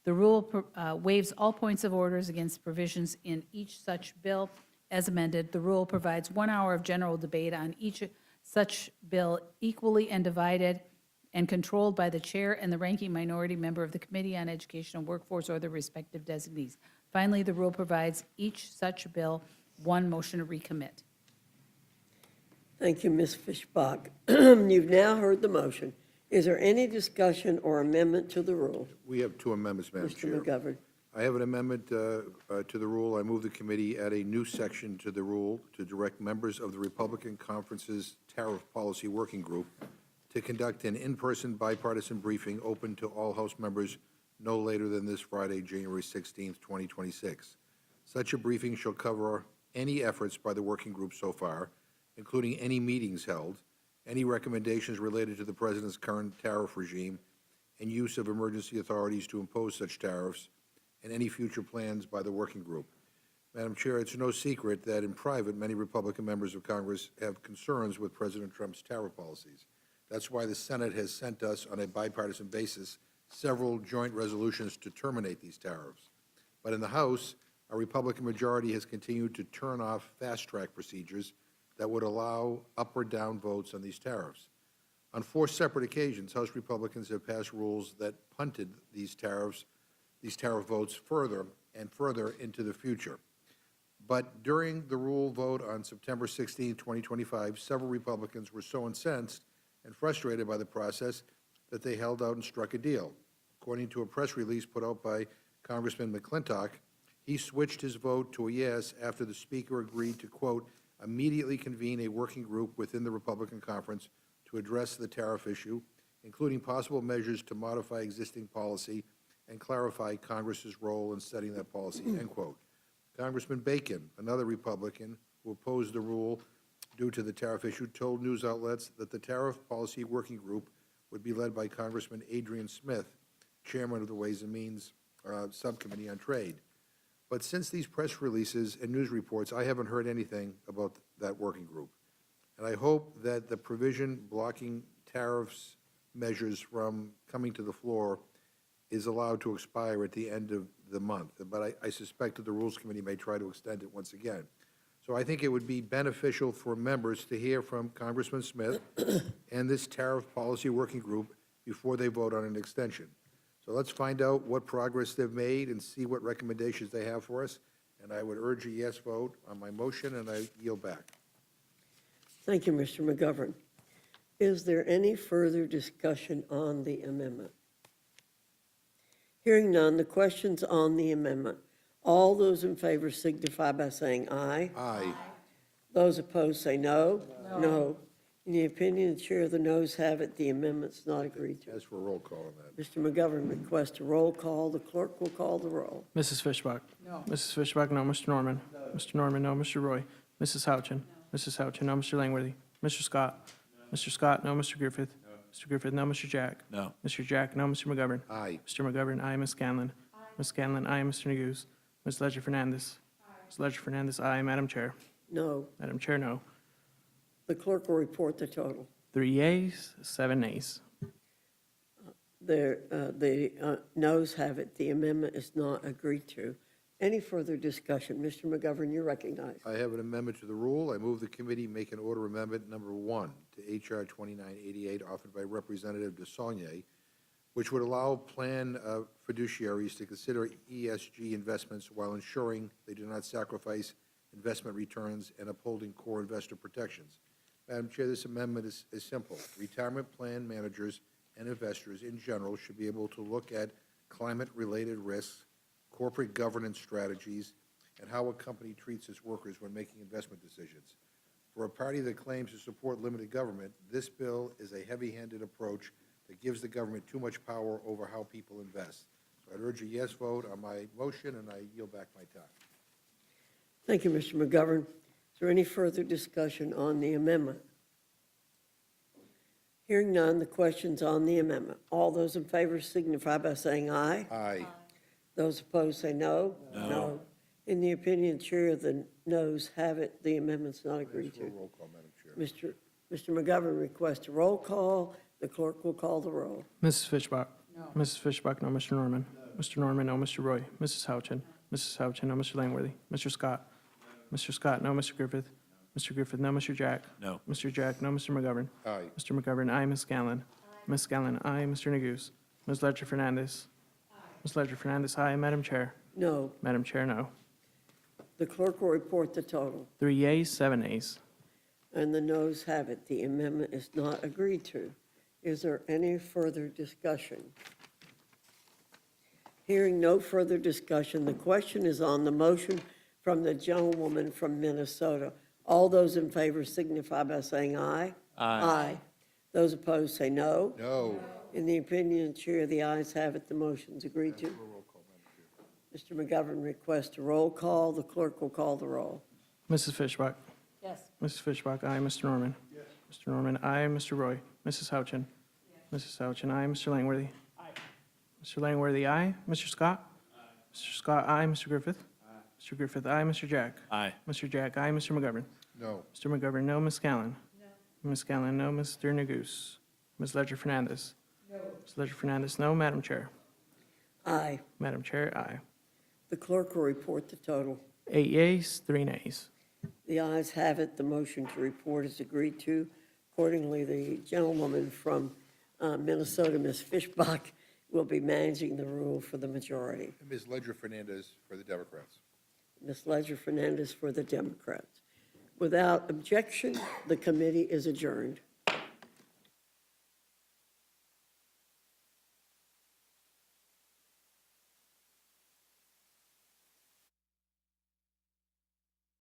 The rule waives all points of orders against provisions in each such bill as amended. The rule provides 1 hour of general debate on each such bill, equally and divided and controlled by the chair and the ranking minority member of the Committee on Education and Workforce, or their respective designees. Finally, the rule provides each such bill one motion to recommit. Thank you, Ms. Fishbach. You've now heard the motion. Is there any discussion or amendment to the rule? We have two amendments, Madam Mr. Chair. McGovern. I have an amendment to the rule. I move the committee add a new section to the rule to direct members of the Republican Conference's Tariff Policy Working Group to conduct an in-person bipartisan briefing open to all House members no later than this Friday, January 16th, 2026. Such a briefing shall cover any efforts by the working group so far, including any meetings held, any recommendations related to the President's current tariff regime, and use of emergency authorities to impose such tariffs, and any future plans by the working group. Madam Chair, it's no secret that in private, many Republican members of Congress have concerns with President Trump's tariff policies. That's why the Senate has sent us, on a bipartisan basis, several joint resolutions to terminate these tariffs. But in the House, a Republican majority has continued to turn off fast-track procedures that would allow up or down votes on these tariffs. On 4 separate occasions, House Republicans have passed rules that punted these tariff votes further and further into the future. But during the rule vote on September 16, 2025, several Republicans were so incensed and frustrated by the process that they held out and struck a deal. According to a press release put out by Congressman McClintock, he switched his vote to a yes after the Speaker agreed to, quote, immediately convene a working group within the Republican conference to address the tariff issue, including possible measures to modify existing policy and clarify Congress's role in setting that policy," end quote. Congressman Bacon, another Republican who opposed the rule due to the tariff issue, told news outlets that the tariff policy working group would be led by Congressman Adrian Smith, chairman of the Ways and Means Subcommittee on Trade. But since these press releases and news reports, I haven't heard anything about that working group. And I hope that the provision blocking tariffs measures from coming to the floor is allowed to expire at the end of the month. But I suspect that the Rules Committee may try to extend it once again. So I think it would be beneficial for members to hear from Congressman Smith and this tariff policy working group before they vote on an extension. So let's find out what progress they've made and see what recommendations they have for us. And I would urge a yes vote on my motion, and I yield back. Thank you, Mr. McGovern. Is there any further discussion on the amendment? Hearing none, the question's on the amendment. All those in favor signify by saying aye. Aye. Those opposed say no. No. In the opinion of the chair, the noes have it, the amendment's not agreed to. As for a roll call on that. Mr. McGovern requests a roll call. The clerk will call the roll. Mrs. Fishbach? No. Mrs. Fishbach, no. Mr. Norman? No. Mr. Norman, no. Mr. Roy? Mrs. Houchin? No. Mrs. Houchin, no. Mr. Langworthy? Mr. Scott? No. Mr. Scott, no. Mr. Griffith? No. Mr. Griffith, no. Mr. Jack? No. Mr. Jack, no. Mr. McGovern? Aye. Mr. McGovern, aye. Ms. Scanlon? Aye. Ms. Scanlon, aye. Mr. Neguse? Ms. Ledger Fernandez? Aye. Ms. Ledger Fernandez, aye. Madam Chair? No. Madam Chair, no. The clerk will report the total. 3 yeas, 7 nays. The noes have it, the amendment is not agreed to. Any further discussion? Mr. McGovern, you're recognized. I have an amendment to the rule. I move the committee make an order amendment number 1 to H.R. 2988, offered by Representative DeSaulnier, which would allow plan fiduciaries to consider ESG investments while ensuring they do not sacrifice investment returns and upholding core investor protections. Madam Chair, this amendment is simple. Retirement plan managers and investors in general should be able to look at climate-related risks, corporate governance strategies, and how a company treats its workers when making investment decisions. For a party that claims to support limited government, this bill is a heavy-handed approach that gives the government too much power over how people invest. So I'd urge a yes vote on my motion, and I yield back my time. Thank you, Mr. McGovern. Is there any further discussion on the amendment? Hearing none, the question's on the amendment. All those in favor signify by saying aye. Aye. Those opposed say no. No. In the opinion of the chair, the noes have it, the amendment's not agreed For a to. roll call, Madam Chair. Mr. McGovern requests a roll call. The clerk will call the roll. Mrs. Fishbach? No. Mrs. Fishbach, no. Mr. Norman? No. Mr. Norman, no. Mr. Roy? Mrs. Houchin? Mrs. Houchin, no. Mr. Langworthy? Mr. Scott? Mr. Scott, no. Mr. Griffith? Mr. Griffith, no. Mr. Jack? No. Mr. Jack, no. Mr. McGovern? Aye. Mr. McGovern, aye. Ms. Scanlon? Ms. Scanlon, aye. Mr. Neguse? Ms. Ledger Fernandez? Ms. Ledger Fernandez, aye. Madam Chair? No. Madam Chair, no. The clerk will report the total. 3 yeas, 7 nays. And the noes have it, the amendment is not agreed to. Is there any further discussion? Hearing no further discussion, the question is on the motion from the gentlewoman from Minnesota. All those in favor signify by saying aye. Aye. Those opposed say no. No. In the opinion of the chair, the ayes have it, the motion's agreed to. Mr. McGovern requests a roll call. The clerk will call the roll. Mrs. Fishbach? Yes. Mrs. Fishbach, aye. Mr. Norman? Yes. Mr. Norman, aye. Mr. Roy? Mrs. Houchin? Mrs. Houchin, aye. Mr. Langworthy? Aye. Mr. Langworthy, aye. Mr. Scott? Aye. Mr. Scott, aye. Mr. Griffith? Aye. Mr. Griffith, aye. Mr. Jack? Aye. Mr. Jack, aye. Mr. McGovern? No. Mr. McGovern, no. Ms. Scanlon? No. Ms. Scanlon, no. Mr. Neguse? Ms. Ledger Fernandez? No. Ms. Ledger Fernandez, no. Madam Chair? Aye. Madam Chair, aye. The clerk will report the total. 8 yeas, 3 nays. The ayes have it, the motion to report is agreed to. Accordingly, the gentlewoman from Minnesota, Ms. Fishbach, will be managing the rule for the majority. And Ms. Ledger Fernandez for the Democrats. Ms. Ledger Fernandez for the Democrats. Without objection, the committee is adjourned.